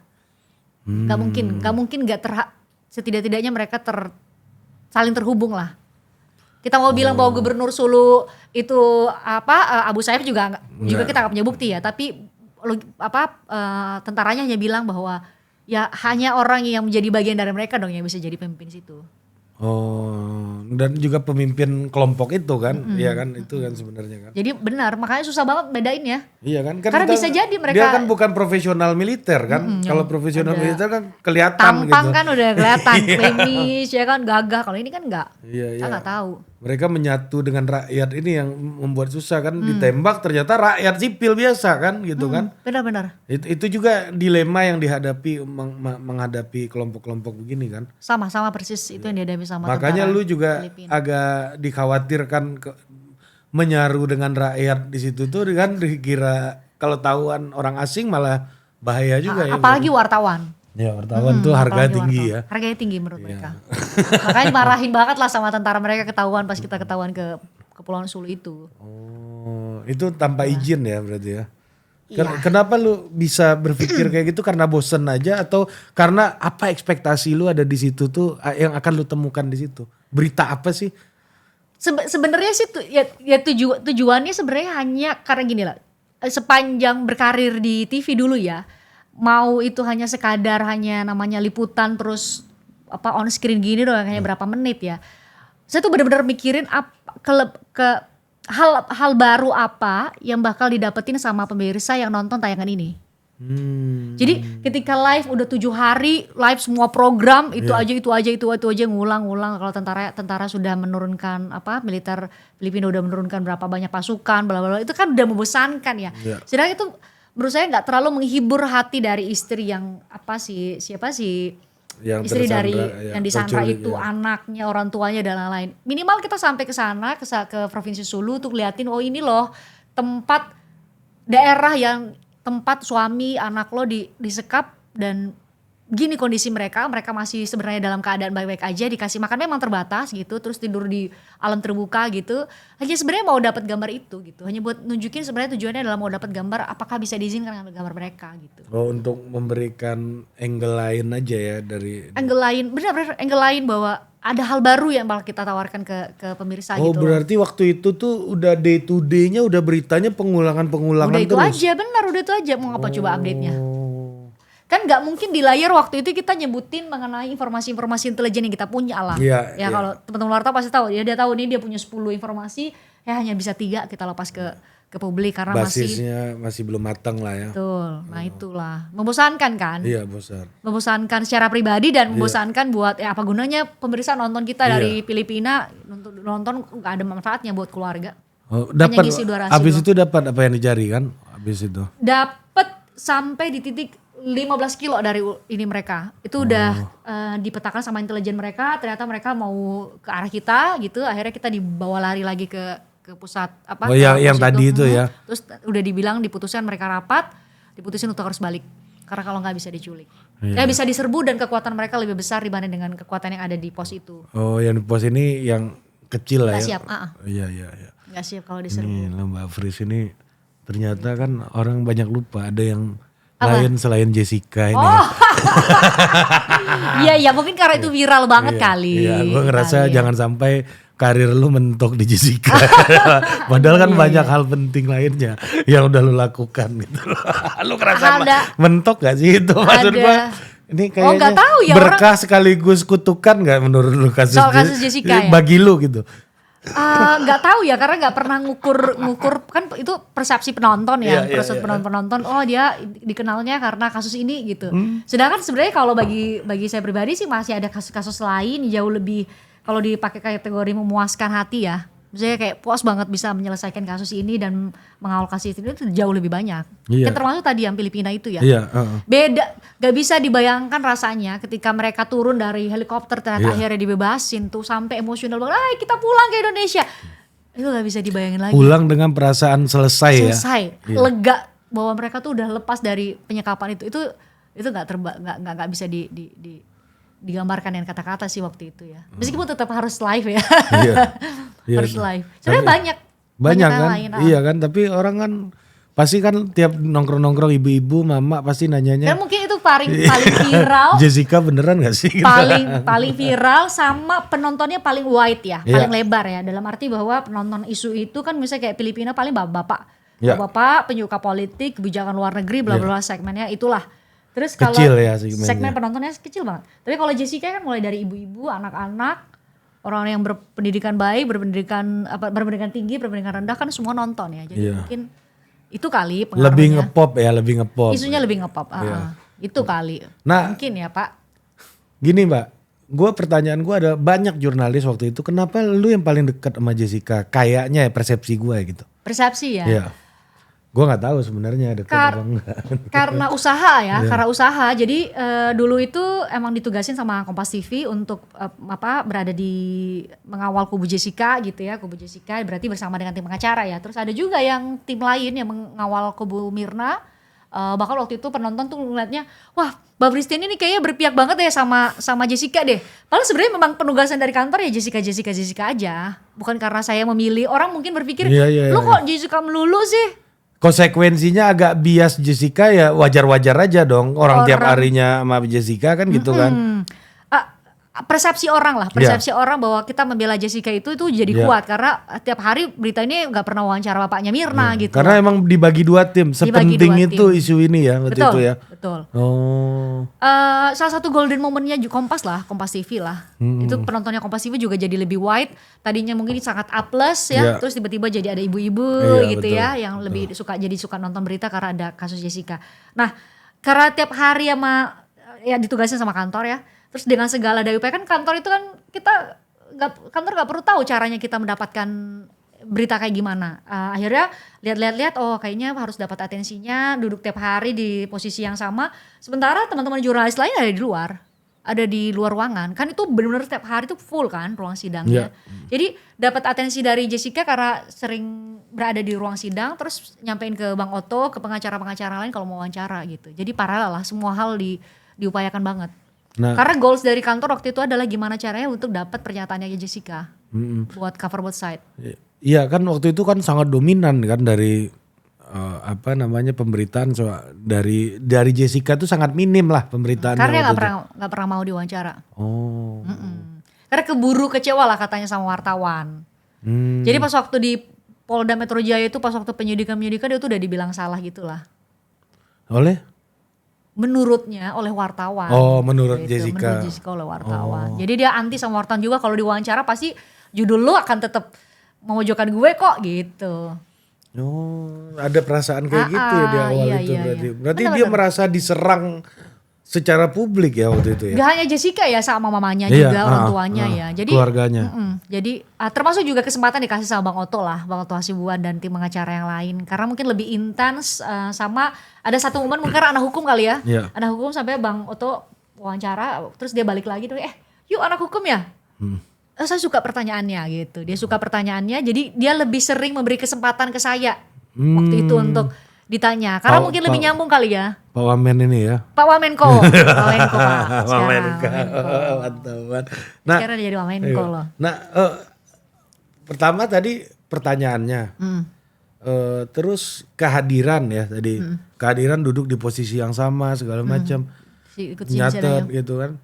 Nggak mungkin setidak-tidaknya mereka saling terhubung lah. Kita mau bilang bahwa Gubernur Sulu itu Abu Sayyaf juga kita nggak punya bukti ya. Tapi tentaranya hanya bilang bahwa ya hanya orang yang menjadi bagian dari mereka dong yang bisa jadi pemimpin situ. Oh, dan juga pemimpin kelompok itu kan, iya kan itu kan sebenarnya kan. Jadi benar, makanya susah banget bedain ya. Iya kan, karena bisa jadi mereka. Dia kan bukan profesional militer kan, kalau profesional militer kan kelihatan tampang gitu. kan udah kelihatan, klimis ya kan, gagah. Kalau ini kan enggak, kita nggak tahu. Mereka menyatu dengan rakyat ini yang membuat susah kan, ditembak ternyata rakyat sipil biasa kan gitu kan. Benar-benar. Itu juga dilema yang dihadapi menghadapi kelompok-kelompok begini kan. Sama persis itu yang dihadapi sama makanya tentara lu juga Filipina. agak dikhawatirkan menyaru dengan rakyat di situ tuh kan dikira kalau tahuan orang asing malah bahaya juga ya. Apalagi wartawan. Ya wartawan tuh harganya tinggi ya. Harganya tinggi menurut mereka. Makanya dimarahin banget lah sama tentara mereka ketahuan pas kita ketahuan ke Kepulauan Sulu itu. Oh, itu tanpa izin ya berarti ya. Iya. Kenapa lu bisa berpikir kayak gitu, karena bosen aja atau karena apa ekspektasi lu ada di situ tuh yang akan lu temukan di situ? Berita apa sih? Sebenarnya sih tujuannya sebenarnya hanya karena gini lah. Sepanjang berkarir di TV dulu ya. Mau itu hanya sekadar hanya namanya liputan terus on screen gini doang hanya berapa menit ya. Saya tuh benar-benar mikirin hal baru apa yang bakal didapetin sama pemirsa yang nonton tayangan ini. Jadi ketika live udah 7 hari live semua program itu aja ngulang kalau tentara sudah menurunkan militer Filipina udah menurunkan berapa banyak pasukan bla bla itu kan udah membosankan ya. Sedangkan itu menurut saya nggak terlalu menghibur hati dari istri yang yang istri tersandra, dari yang disandra itu ya. Anaknya, orang tuanya dan lain-lain. Minimal kita sampai ke sana ke Provinsi Sulu untuk liatin ini loh tempat daerah yang tempat suami anak lo disekap dan gini kondisi mereka masih sebenarnya dalam keadaan baik-baik aja, dikasih makan memang terbatas gitu, terus tidur di alam terbuka gitu. Hanya sebenarnya mau dapat gambar itu gitu. Hanya buat nunjukin sebenarnya tujuannya adalah mau dapat gambar apakah bisa diizinkan ngambil gambar mereka gitu. Oh, untuk memberikan angle lain aja ya dari angle lain, benar angle lain bahwa ada hal baru yang bakal kita tawarkan ke pemirsa gitu. Oh, berarti waktu itu tuh udah day to day-nya udah beritanya pengulangan udah itu terus. Udah itu aja mau apa coba update-nya. Kan nggak mungkin di layar waktu itu kita nyebutin mengenai informasi-informasi intelijen yang kita punya lah. Iya. Kalau teman-teman wartawan pasti tahu dia tahu nih dia punya 10 informasi ya hanya bisa 3 kita lepas ke publik karena basisnya masih belum matang lah ya. Betul. Nah itulah membosankan kan? Iya, bosan. Membosankan secara pribadi dan membosankan buat apa gunanya pemirsa nonton kita dari Filipina nonton nggak ada manfaatnya buat keluarga. Oh, dapat habis itu dapat apa yang dicari kan? Habis itu. Dapat sampai di titik 15 kilo dari ini mereka. Itu udah dipetakan sama intelijen mereka, ternyata mereka mau ke arah kita gitu. Akhirnya kita dibawa lari lagi ke pusat yang tadi itu ya. Terus udah dibilang diputuskan mereka rapat, diputusin untuk harus balik. Karena kalau nggak bisa diculik. Ya bisa diserbu dan kekuatan mereka lebih besar dibanding dengan kekuatan yang ada di pos itu. Oh, yang di pos ini yang kecil lah ya. Siap, Iya. Nggak siap kalau diserbu. Nih, Mbak Fris ini ternyata kan orang banyak lupa ada yang lain selain Jessica ini. Iya, mungkin karena itu viral banget kali. Iya, gue ngerasa jangan sampai karir lu mentok di Jessica. Padahal kan banyak hal penting lainnya yang udah lu lakukan gitu. Lu ngerasa mentok gak sih itu maksud gue? Ini kayaknya tahu ya, berkah sekaligus kutukan gak menurut lu kasus Jessica ya? Bagi lu gitu. Nggak tahu ya karena nggak pernah ngukur kan itu persepsi penonton ya, penonton dia dikenalnya karena kasus ini gitu. Sedangkan sebenarnya kalau bagi saya pribadi sih masih ada kasus-kasus lain jauh lebih kalau dipakai kategori memuaskan hati ya. Misalnya kayak puas banget bisa menyelesaikan kasus ini dan mengawal kasus itu jauh lebih banyak. Kan termasuk tadi yang Filipina itu ya. Beda, gak bisa dibayangkan rasanya ketika mereka turun dari helikopter ternyata akhirnya dibebasin tuh sampai emosional banget. Kita pulang ke Indonesia. Itu gak bisa dibayangin lagi. Pulang dengan perasaan selesai. Lega bahwa mereka tuh udah lepas dari penyekapan itu gak bisa digambarkan dengan kata-kata sih waktu itu ya. Meskipun tetap harus live ya. Harus live. Sebenarnya Banyak kan? lain. Iya kan, tapi orang kan pasti kan tiap nongkrong-nongkrong ibu-ibu, mama pasti nanyanya. Dan mungkin itu paling viral. Jessica beneran gak sih? Paling viral sama penontonnya paling wide ya, paling lebar ya. Dalam arti bahwa penonton isu itu kan misalnya kayak Filipina paling bapak-bapak. Bapak penyuka politik, kebijakan luar negeri, bla bla segmennya itulah. Terus kalau segmen penontonnya kecil banget. Tapi kalau Jessica kan mulai dari ibu-ibu, anak-anak, orang yang berpendidikan baik, berpendidikan tinggi, berpendidikan rendah kan semua nonton ya. Jadi mungkin itu kali pengaruhnya. Lebih ngepop. Isunya lebih ngepop. Itu kali. Nah, mungkin ya Pak. Gini Mbak, pertanyaan gue ada banyak jurnalis waktu itu. Kenapa lu yang paling dekat sama Jessica? Kayaknya ya persepsi gue gitu. Persepsi ya? Iya. Gue gak tahu sebenarnya dekat apa enggak. Karena usaha ya, karena usaha. Jadi dulu itu emang ditugasin sama Kompas TV untuk berada di mengawal kubu Jessica gitu ya. Kubu Jessica berarti bersama dengan tim pengacara ya. Terus ada juga yang tim lain yang mengawal kubu Mirna. Bahkan waktu itu penonton tuh ngeliatnya, wah Mbak Christine ini kayaknya berpihak banget ya sama Jessica deh. Padahal sebenarnya memang penugasan dari kantor ya Jessica aja. Bukan karena saya memilih. Orang mungkin berpikir, lu kok Jessica melulu sih? Konsekuensinya agak bias Jessica ya wajar-wajar aja dong. Orang tiap harinya sama Jessica kan gitu kan. Persepsi orang lah, orang bahwa kita membela Jessica itu jadi kuat. Karena tiap hari berita ini gak pernah wawancara bapaknya Mirna gitu. Karena emang dibagi dua tim, sepenting itu isu ini ya waktu itu ya. Betul. Oh. Salah satu golden momennya Kompas TV lah. Itu penontonnya Kompas TV juga jadi lebih wide. Tadinya mungkin sangat A+ ya, terus tiba-tiba jadi ada ibu-ibu gitu ya yang lebih suka nonton berita karena ada kasus Jessica. Nah, karena tiap hari ditugasin sama kantor ya. Terus dengan segala daya upaya kan kantor itu kan kantor gak perlu tahu caranya kita mendapatkan berita kayak gimana. Akhirnya lihat oh kayaknya harus dapat atensinya, duduk tiap hari di posisi yang sama. Sementara teman-teman jurnalis lain ada di luar ruangan. Kan itu benar-benar tiap hari itu full kan ruang sidangnya. Jadi dapat atensi dari Jessica karena sering berada di ruang sidang, terus nyampein ke Bang Otto, ke pengacara-pengacara lain kalau mau wawancara gitu. Jadi paralel lah, semua hal diupayakan banget. Nah, karena goals dari kantor waktu itu adalah gimana caranya untuk dapat pernyataannya Jessica buat cover both side. Iya kan waktu itu kan sangat dominan kan dari pemberitaan dari Jessica tuh sangat minim lah pemberitaannya. Karena nggak pernah mau diwawancara. Oh. Karena keburu kecewa lah katanya sama wartawan. Jadi pas waktu di Polda Metro Jaya itu pas waktu penyidikan dia tuh udah dibilang salah gitulah. Menurutnya oleh wartawan. Oh, menurut Jessica. Menurut Jessica oleh wartawan. Jadi dia anti sama wartawan juga, kalau diwawancara pasti judul lu akan tetap memojokkan gue kok gitu. Oh, ada perasaan kayak gitu ya di awal itu berarti. Berarti dia merasa diserang secara publik ya waktu itu ya. Gak hanya Jessica ya, sama mamanya juga, orang tuanya ya. Jadi keluarganya. Jadi termasuk juga kesempatan dikasih sama Bang Otto lah, Bang Otto Hasibuan dan tim pengacara yang lain. Karena mungkin lebih intens sama ada satu momen mungkin anak hukum kali ya. Anak hukum sampai Bang Otto wawancara, terus dia balik lagi tuh, yuk anak hukum ya. Saya suka pertanyaannya gitu. Dia suka pertanyaannya, jadi dia lebih sering memberi kesempatan ke saya waktu itu untuk ditanya. Karena mungkin lebih nyambung kali ya. Pak Wamen ini ya. Pak Wamenko. Pak Wamenko. Mantap. Nah, sekarang dia jadi Wamenko loh. Nah, pertama tadi pertanyaannya. Terus kehadiran ya tadi. Kehadiran duduk di posisi yang sama segala macam. Nyatet gitu kan.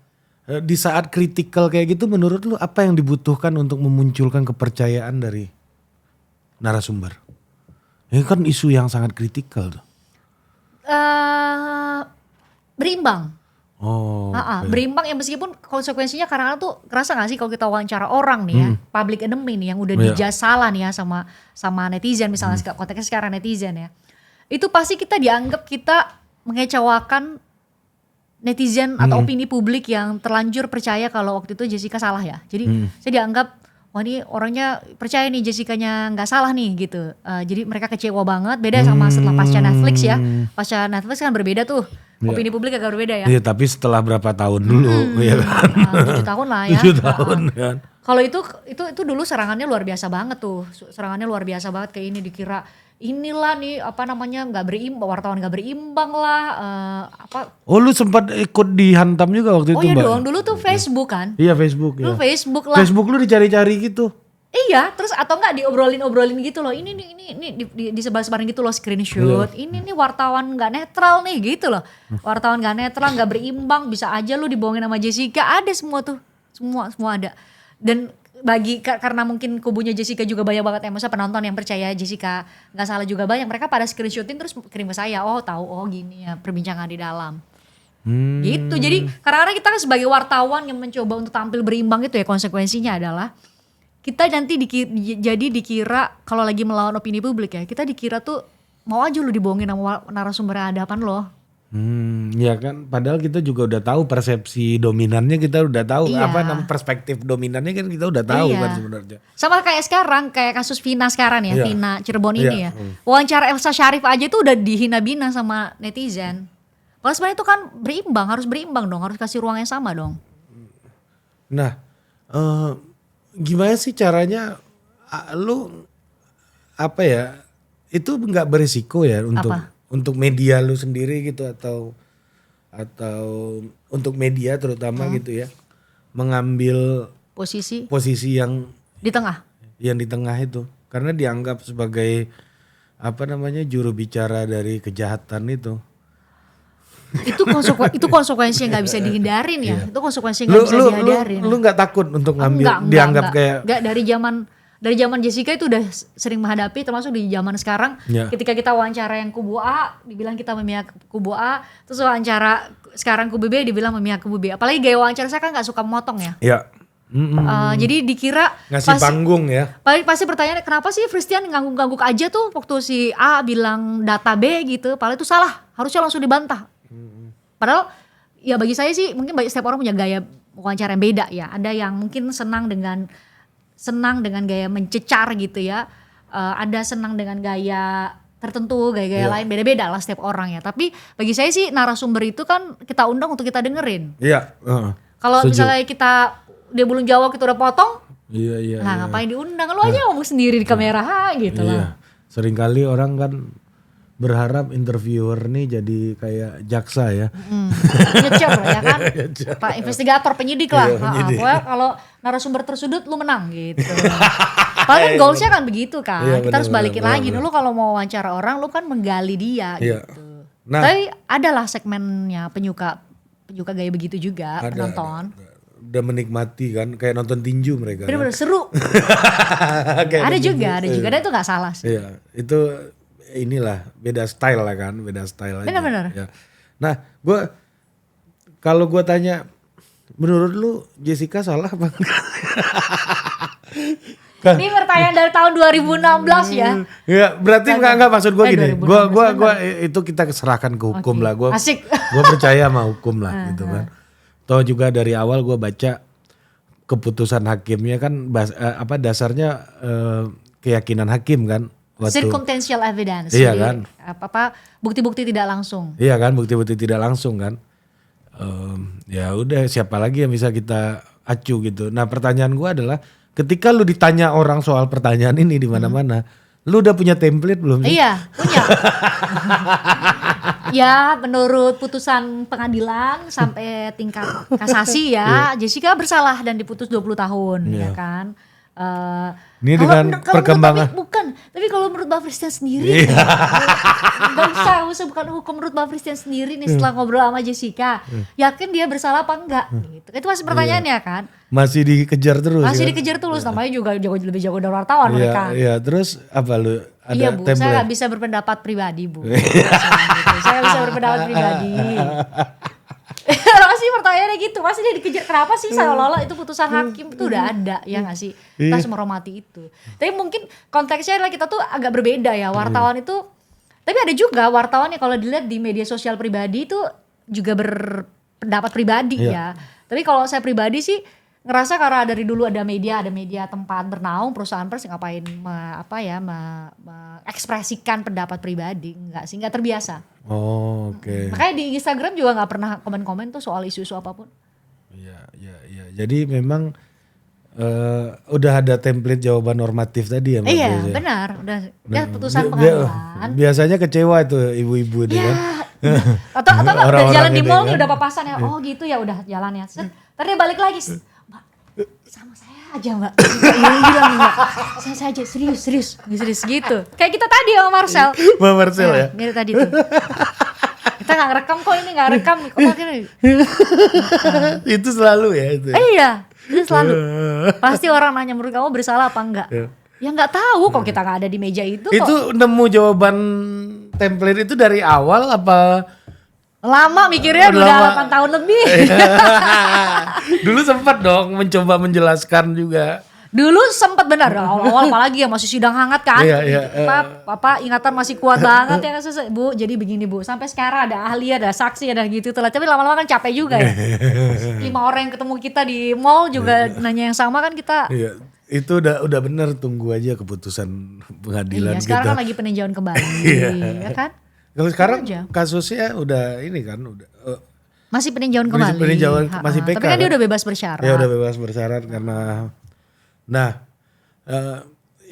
Di saat kritikal kayak gitu menurut lu apa yang dibutuhkan untuk memunculkan kepercayaan dari narasumber? Ini kan isu yang sangat kritikal tuh. Berimbang. Okay. Berimbang ya, meskipun konsekuensinya kadang-kadang tuh kerasa gak sih kalau kita wawancara orang nih ya, public enemy nih yang udah dijudge salah nih ya sama netizen misalnya, konteksnya sekarang netizen ya. Itu pasti kita dianggap kita mengecewakan netizen atau opini publik yang terlanjur percaya kalau waktu itu Jessica salah ya. Jadi saya dianggap, wah ini orangnya percaya nih Jessica-nya gak salah nih gitu. Jadi mereka kecewa banget, beda sama setelah pasca Netflix ya. Pasca Netflix kan berbeda tuh, opini publik agak berbeda ya. Iya tapi setelah berapa tahun dulu ya kan. 7 tahun lah ya. 7 tahun kan. Kalau itu dulu serangannya luar biasa banget tuh. Serangannya luar biasa banget, kayak ini dikira inilah nih gak berimbang, wartawan gak berimbang lah. Oh lu sempat ikut dihantam juga waktu itu Mbak? Oh iya dong, dulu tuh Facebook kan. Iya Facebook ya. Dulu Facebook lah. Facebook lu dicari-cari gitu. Iya, terus atau enggak diobrolin gitu loh. Ini disebar-sebarin gitu loh screenshot. Ini nih wartawan nggak netral nih gitu loh. Wartawan nggak netral, nggak berimbang, bisa aja lu dibohongin sama Jessica. Ada semua tuh, semua ada. Dan karena mungkin kubunya Jessica juga banyak banget maksudnya penonton yang percaya Jessica nggak salah juga banyak. Mereka pada screenshotin terus kirim ke saya. Oh tahu, oh gini ya perbincangan di dalam. Gitu. Jadi kadang-kadang kita kan sebagai wartawan yang mencoba untuk tampil berimbang itu ya, konsekuensinya adalah kita nanti dikira kalau lagi melawan opini publik ya, kita dikira tuh mau aja lu dibohongin sama narasumber hadapan lo. Ya kan, padahal kita juga udah tahu persepsi dominannya, kita udah tahu perspektif dominannya kan kita udah tahu kan sebenarnya. Sama kayak sekarang, kayak kasus Vina sekarang ya, Vina Cirebon ini ya. Wawancara Elsa Syarif aja tuh udah dihina-bina sama netizen. Kalau sebenarnya itu kan harus berimbang dong, harus kasih ruang yang sama dong. Nah, gimana sih caranya lu itu nggak berisiko ya untuk media lu sendiri gitu atau untuk media terutama gitu ya, mengambil posisi yang di tengah itu karena dianggap sebagai juru bicara dari kejahatan itu. Itu konsekuensi yang nggak bisa dihindarin ya. Itu konsekuensi yang nggak bisa dihindarin. Lu nggak takut untuk ngambil dianggap kayak dari zaman Jessica itu udah sering menghadapi, termasuk di zaman sekarang ketika kita wawancara yang kubu A dibilang kita memihak kubu A, terus wawancara sekarang kubu B dibilang memihak kubu B. Apalagi gaya wawancara saya kan nggak suka memotong ya. Jadi dikira ngasih panggung ya. Pasti pertanyaannya kenapa sih Fristian ngangguk-ngangguk aja tuh waktu si A bilang data B gitu, padahal itu salah, harusnya langsung dibantah. Padahal ya bagi saya sih mungkin setiap orang punya gaya wawancara yang beda ya. Ada yang mungkin senang dengan gaya mencecar gitu ya. Ada senang dengan gaya tertentu, gaya-gaya lain, beda-beda lah setiap orang ya. Tapi bagi saya sih narasumber itu kan kita undang untuk kita dengerin. Iya. Kalau misalnya dia belum jawab kita udah potong. Iya. Nah ngapain diundang? Lu aja ngomong sendiri di kamera gitu lah. Seringkali orang kan berharap interviewer nih jadi kayak jaksa ya. Nyecer ya kan. Pak investigator, penyidik lah. Pokoknya kalau narasumber tersudut lu menang gitu. Paling goalsnya kan begitu kan. Kita harus balikin lagi. Dulu kalau mau wawancara orang lu kan menggali dia gitu. Nah, tapi adalah segmennya penyuka gaya begitu juga, penonton. Udah menikmati kan, kayak nonton tinju mereka. Bener-bener seru. ada juga. Dan itu gak salah sih. Iya, itu inilah beda style lah kan, beda style aja. Benar-benar. Ya. Nah, kalau gue tanya, menurut lu Jessica salah apa enggak? Ini pertanyaan dari tahun 2016 ya. Ya, berarti enggak maksud gue gini. Gue itu kita serahkan ke hukum lah. Asik. Gue percaya sama hukum lah gitu kan. Toh juga dari awal gue baca keputusan hakimnya kan dasarnya keyakinan hakim kan. Circumstantial evidence. Iya kan. Bukti-bukti tidak langsung. Iya kan, bukti-bukti tidak langsung kan. Ya udah, siapa lagi yang bisa kita acu gitu. Nah pertanyaan gue adalah, ketika lu ditanya orang soal pertanyaan ini di mana-mana, lu udah punya template belum sih? Iya, punya. Ya menurut putusan pengadilan sampai tingkat kasasi ya, Jessica bersalah dan diputus 20 tahun ya kan. Ini dengan perkembangan. Tapi kalau menurut Mbak Fristian sendiri, gak usah bukan hukum menurut Mbak Fristian sendiri nih setelah ngobrol sama Jessica, yakin dia bersalah apa enggak? Gitu. Itu masih pertanyaannya kan? Masih dikejar terus. Dikejar terus, namanya juga lebih jago dari wartawan mereka. Iya, terus apa lu? Ada iya Bu, template? saya gak bisa berpendapat pribadi Bu. Saya bisa berpendapat pribadi. Masih pertanyaannya gitu, masih dia dikejar, kenapa sih seolah-olah itu putusan hakim itu udah ada, ya gak sih? Kita harus menghormati itu. Tapi mungkin konteksnya adalah kita tuh agak berbeda ya, wartawan itu, tapi ada juga wartawan yang kalau dilihat di media sosial pribadi itu juga berpendapat pribadi ya. Tapi kalau saya pribadi sih ngerasa karena dari dulu ada media tempat bernaung, perusahaan pers ngapain mengekspresikan pendapat pribadi, enggak terbiasa. Oh, oke. Makanya di Instagram juga nggak pernah komen-komen tuh soal isu-isu apapun. Iya. Jadi memang udah ada template jawaban normatif tadi ya. Iya, benar. Udah putusan pengadilan. Biasanya kecewa tuh ibu-ibu itu kan. Atau jalan di mall nih kan? udah papasan ya. Oh gitu ya, udah jalan ya. Terus dia balik lagi. sama saya aja mbak, yang bilang nih mbak, saya aja serius gitu. Kayak kita tadi sama Marcel. Mbak Marcel ya? Mirip tadi tuh. Kita gak ngerekam kok, ini gak rekam. Kok akhirnya? Itu selalu ya itu? Iya, itu selalu. Pasti orang nanya menurut kamu bersalah apa enggak? Ya gak tahu kok kita gak ada di meja itu kok. Itu nemu jawaban template itu dari awal apa? Lama mikirnya udah 8 tahun lebih. Dulu sempat dong mencoba menjelaskan juga. Dulu sempat benar awal-awal apalagi ya masih sidang hangat kan. Apa ingatan masih kuat banget ya Bu. Jadi begini Bu, sampai sekarang ada ahli, ada saksi, ada gitu telah. Tapi lama-lama kan capek juga ya. 5 orang yang ketemu kita di mall juga nanya yang sama kan kita. Iya, itu udah benar, tunggu aja keputusan pengadilan. Iya, sekarang kan lagi peninjauan kembali, ya kan? Kalau sekarang kasusnya udah ini kan udah masih peninjauan kembali. Masih PK. Tapi kan dia udah bebas bersyarat. Ya udah bebas bersyarat karena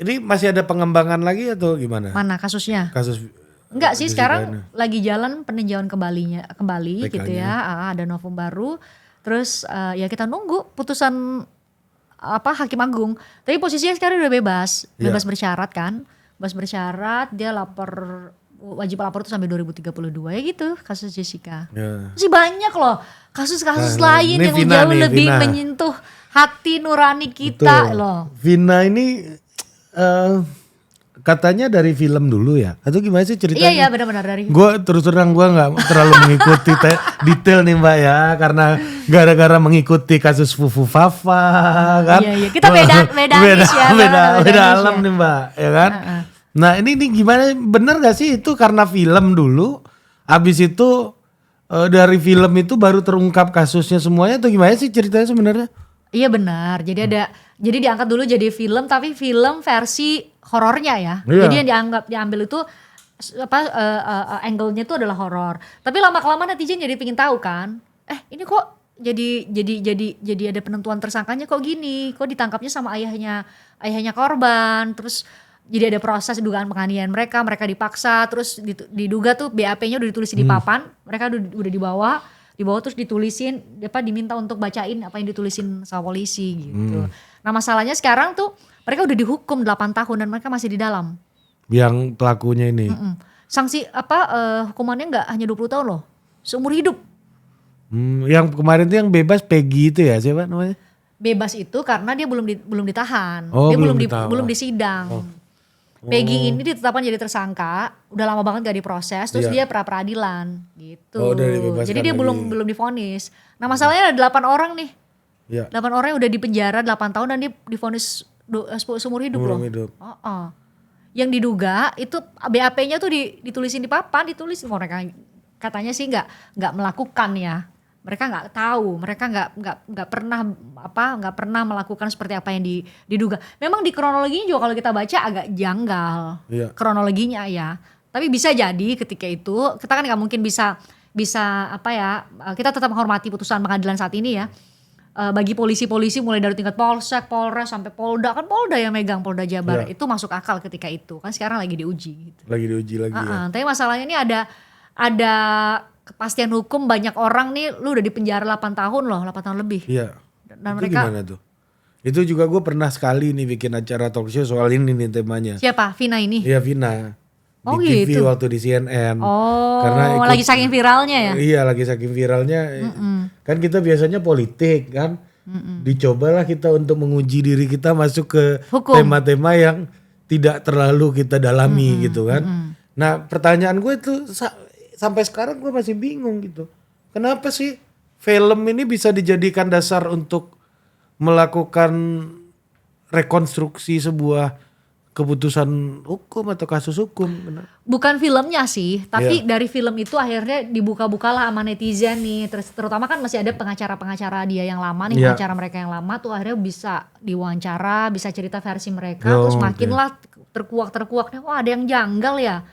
ini masih ada pengembangan lagi atau gimana? Mana kasusnya? Kasus enggak sih, sekarang lagi jalan peninjauan kembali PK-nya. Gitu ya. Ada novum baru. Terus ya kita nunggu putusan Hakim Agung. Tapi posisinya sekarang udah bebas bersyarat kan. Bebas bersyarat, dia wajib lapor tuh sampai 2032 ya gitu kasus Jessica. Masih banyak loh kasus-kasus lain yang jauh lebih menyentuh hati nurani kita. Betul. Loh. Vina ini katanya dari film dulu ya atau gimana sih ceritanya? Iya benar-benar dari. Gue terus terang gue nggak terlalu mengikuti detail nih mbak ya, karena gara-gara mengikuti kasus Fufu Fafa kan. Iya kita beda alam nih mbak ya kan. Nah ini gimana, bener gak sih itu karena film dulu, abis itu dari film itu baru terungkap kasusnya semuanya atau gimana sih ceritanya sebenarnya? Iya benar, jadi diangkat dulu jadi film tapi film versi horornya ya. Iya. Jadi yang diambil itu angle-nya itu adalah horor. Tapi lama-kelamaan netizen jadi pengen tahu kan, ini kok jadi ada penentuan tersangkanya kok gini, kok ditangkapnya sama ayahnya korban, terus jadi ada proses dugaan penganiayaan mereka dipaksa, terus diduga tuh BAP-nya udah ditulis di papan, mereka udah dibawa terus ditulisin, diminta untuk bacain apa yang ditulisin sama polisi gitu. Nah masalahnya sekarang tuh mereka udah dihukum 8 tahun dan mereka masih di dalam. Yang pelakunya ini? Sanksi hukumannya nggak hanya 20 tahun loh, seumur hidup. Yang kemarin tuh yang bebas Peggy itu ya, siapa namanya? Bebas itu karena dia belum ditahan, dia belum disidang. Peggy ini ditetapkan jadi tersangka, udah lama banget gak diproses, terus dia pra-peradilan gitu. Jadi dia belum divonis. Nah masalahnya ada 8 orang nih. 8 orang yang udah di penjara 8 tahun dan dia divonis seumur hidup loh. Yang diduga itu BAP-nya tuh ditulisin di papan, mereka katanya sih nggak melakukan ya. Mereka nggak tahu, mereka nggak pernah melakukan seperti apa yang diduga. Memang di kronologinya juga kalau kita baca agak janggal kronologinya ya. Tapi bisa jadi ketika itu kita kan nggak mungkin bisa kita tetap menghormati putusan pengadilan saat ini ya. Bagi polisi-polisi mulai dari tingkat Polsek, Polres sampai Polda, kan Polda yang megang, Polda Jabar itu masuk akal ketika itu kan sekarang lagi diuji. Gitu. Lagi diuji lagi ya. Tapi masalahnya ini ada kepastian hukum, banyak orang nih lu udah di penjara 8 tahun loh, 8 tahun lebih. Iya. Dan itu mereka gimana tuh? Itu juga gue pernah sekali nih bikin acara talk show soal ini nih temanya. Siapa? Vina ini? Iya Vina. Oh di TV gitu. waktu di CNN. Karena lagi saking viralnya ya? Iya lagi saking viralnya. Kan kita biasanya politik kan. Dicobalah kita untuk menguji diri kita masuk ke tema-tema yang tidak terlalu kita dalami gitu kan. Nah pertanyaan gue itu sampai sekarang gue masih bingung gitu. Kenapa sih film ini bisa dijadikan dasar untuk melakukan rekonstruksi sebuah keputusan hukum atau kasus hukum? Bukan filmnya sih, tapi dari film itu akhirnya dibuka-bukalah sama netizen nih. Terutama kan masih ada pengacara-pengacara dia yang lama nih, pengacara mereka yang lama tuh akhirnya bisa diwawancara, bisa cerita versi mereka. Terus makinlah terkuak-terkuaknya, wah ada yang janggal ya.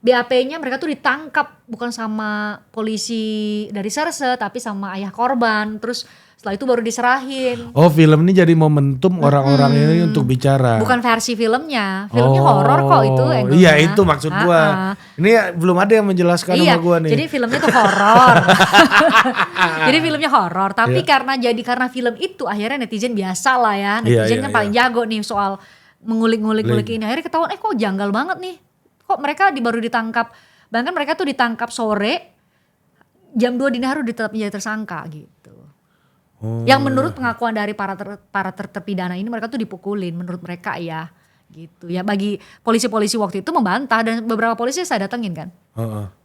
BAP-nya mereka tuh ditangkap bukan sama polisi dari Serse tapi sama ayah korban. Terus Setelah itu baru diserahin. Oh, film ini jadi momentum orang-orang ini untuk bicara. Bukan versi filmnya horor kok itu angle-nya. Iya, itu maksud gua. Ini belum ada yang menjelaskan sama gua nih. Jadi filmnya tuh horor. Jadi filmnya horor, tapi karena film itu akhirnya netizen biasa lah ya. Netizen kan paling jago nih soal mengulik-ngulik ini. Akhirnya ketahuan kok janggal banget nih. Kok mereka baru ditangkap. Bahkan mereka tuh ditangkap sore, jam 2 dini hari udah tetap menjadi tersangka gitu. Yang menurut pengakuan dari para terpidana ini mereka tuh dipukulin menurut mereka ya gitu ya. Bagi polisi-polisi waktu itu membantah dan beberapa polisi saya datengin kan.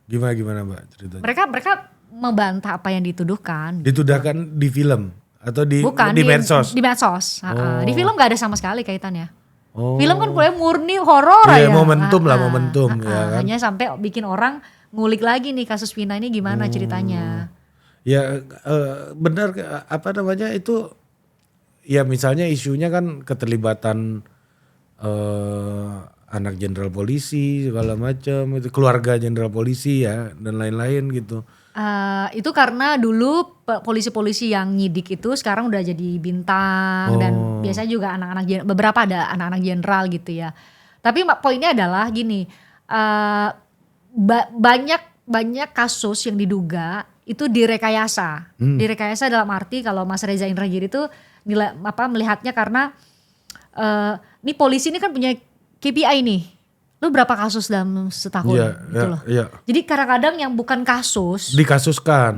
Gimana Mbak ceritanya? Mereka membantah apa yang dituduhkan. Ditudahkan di film atau di medsos? Di medsos. Di film gak ada sama sekali kaitannya. Film kan murni horor ya. Momentum momentum. Ya kan? Hanya sampai bikin orang ngulik lagi nih kasus Vina ini gimana ceritanya. Ya benar itu ya misalnya isunya kan keterlibatan anak jenderal polisi segala macam, itu keluarga jenderal polisi ya dan lain-lain gitu. Itu karena dulu polisi-polisi yang nyidik itu sekarang udah jadi bintang dan biasanya juga beberapa ada anak-anak jenderal gitu ya. Tapi poinnya adalah gini, banyak kasus yang diduga itu direkayasa. Direkayasa dalam arti kalau Mas Reza Indragiri itu melihatnya karena nih polisi ini kan punya KPI nih. Lu berapa kasus dalam setahun gitu loh. Iya. Jadi kadang-kadang yang bukan kasus dikasuskan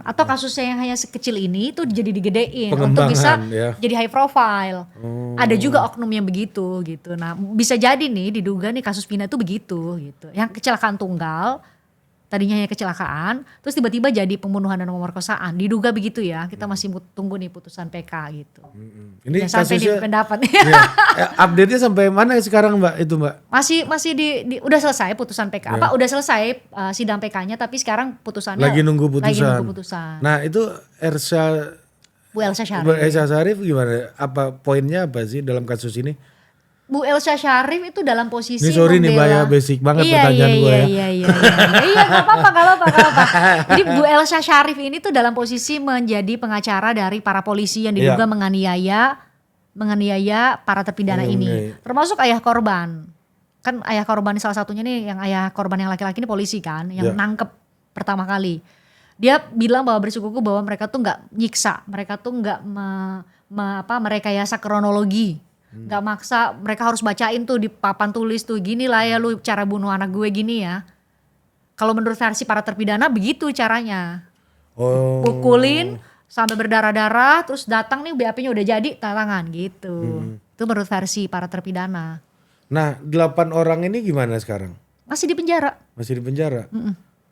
atau kasusnya yang hanya sekecil ini itu jadi digedein untuk bisa jadi high profile. Ada juga oknum yang begitu gitu. Nah, bisa jadi nih diduga nih kasus Vina itu begitu gitu. Yang kecelakaan tunggal tadinya hanya kecelakaan, terus tiba-tiba jadi pembunuhan dan pemerkosaan. Diduga begitu ya. Kita masih tunggu nih putusan PK gitu. Ini sampai di pendapat. Update-nya sampai mana sekarang Mbak itu Mbak? Masih udah selesai putusan PK. Udah selesai sidang PK-nya, tapi sekarang putusannya lagi nunggu putusan. Nah, itu Bu Elsa Sharif gimana? Apa poinnya apa sih dalam kasus ini? Bu Elsa Sharif itu dalam posisi ini sorry nih Mbak ya, basic banget pertanyaan gue ya. Iya gak apa-apa. Jadi Bu Elsa Sharif ini tuh dalam posisi menjadi pengacara dari para polisi yang diduga menganiaya para terpidana ini. Termasuk ayah korban. Kan ayah korban salah satunya nih, yang ayah korban yang laki-laki ini polisi kan, yang nangkep pertama kali. Dia bilang bahwa bersikuku bahwa mereka tuh gak nyiksa, mereka tuh gak merekayasa kronologi. Gak maksa, mereka harus bacain tuh di papan tulis tuh, gini lah ya lu cara bunuh anak gue gini ya. Kalau menurut versi para terpidana begitu caranya. Pukulin sampai berdarah-darah, terus datang nih BAP-nya udah jadi, tangan gitu. Itu menurut versi para terpidana. Nah 8 orang ini gimana sekarang? Masih di penjara.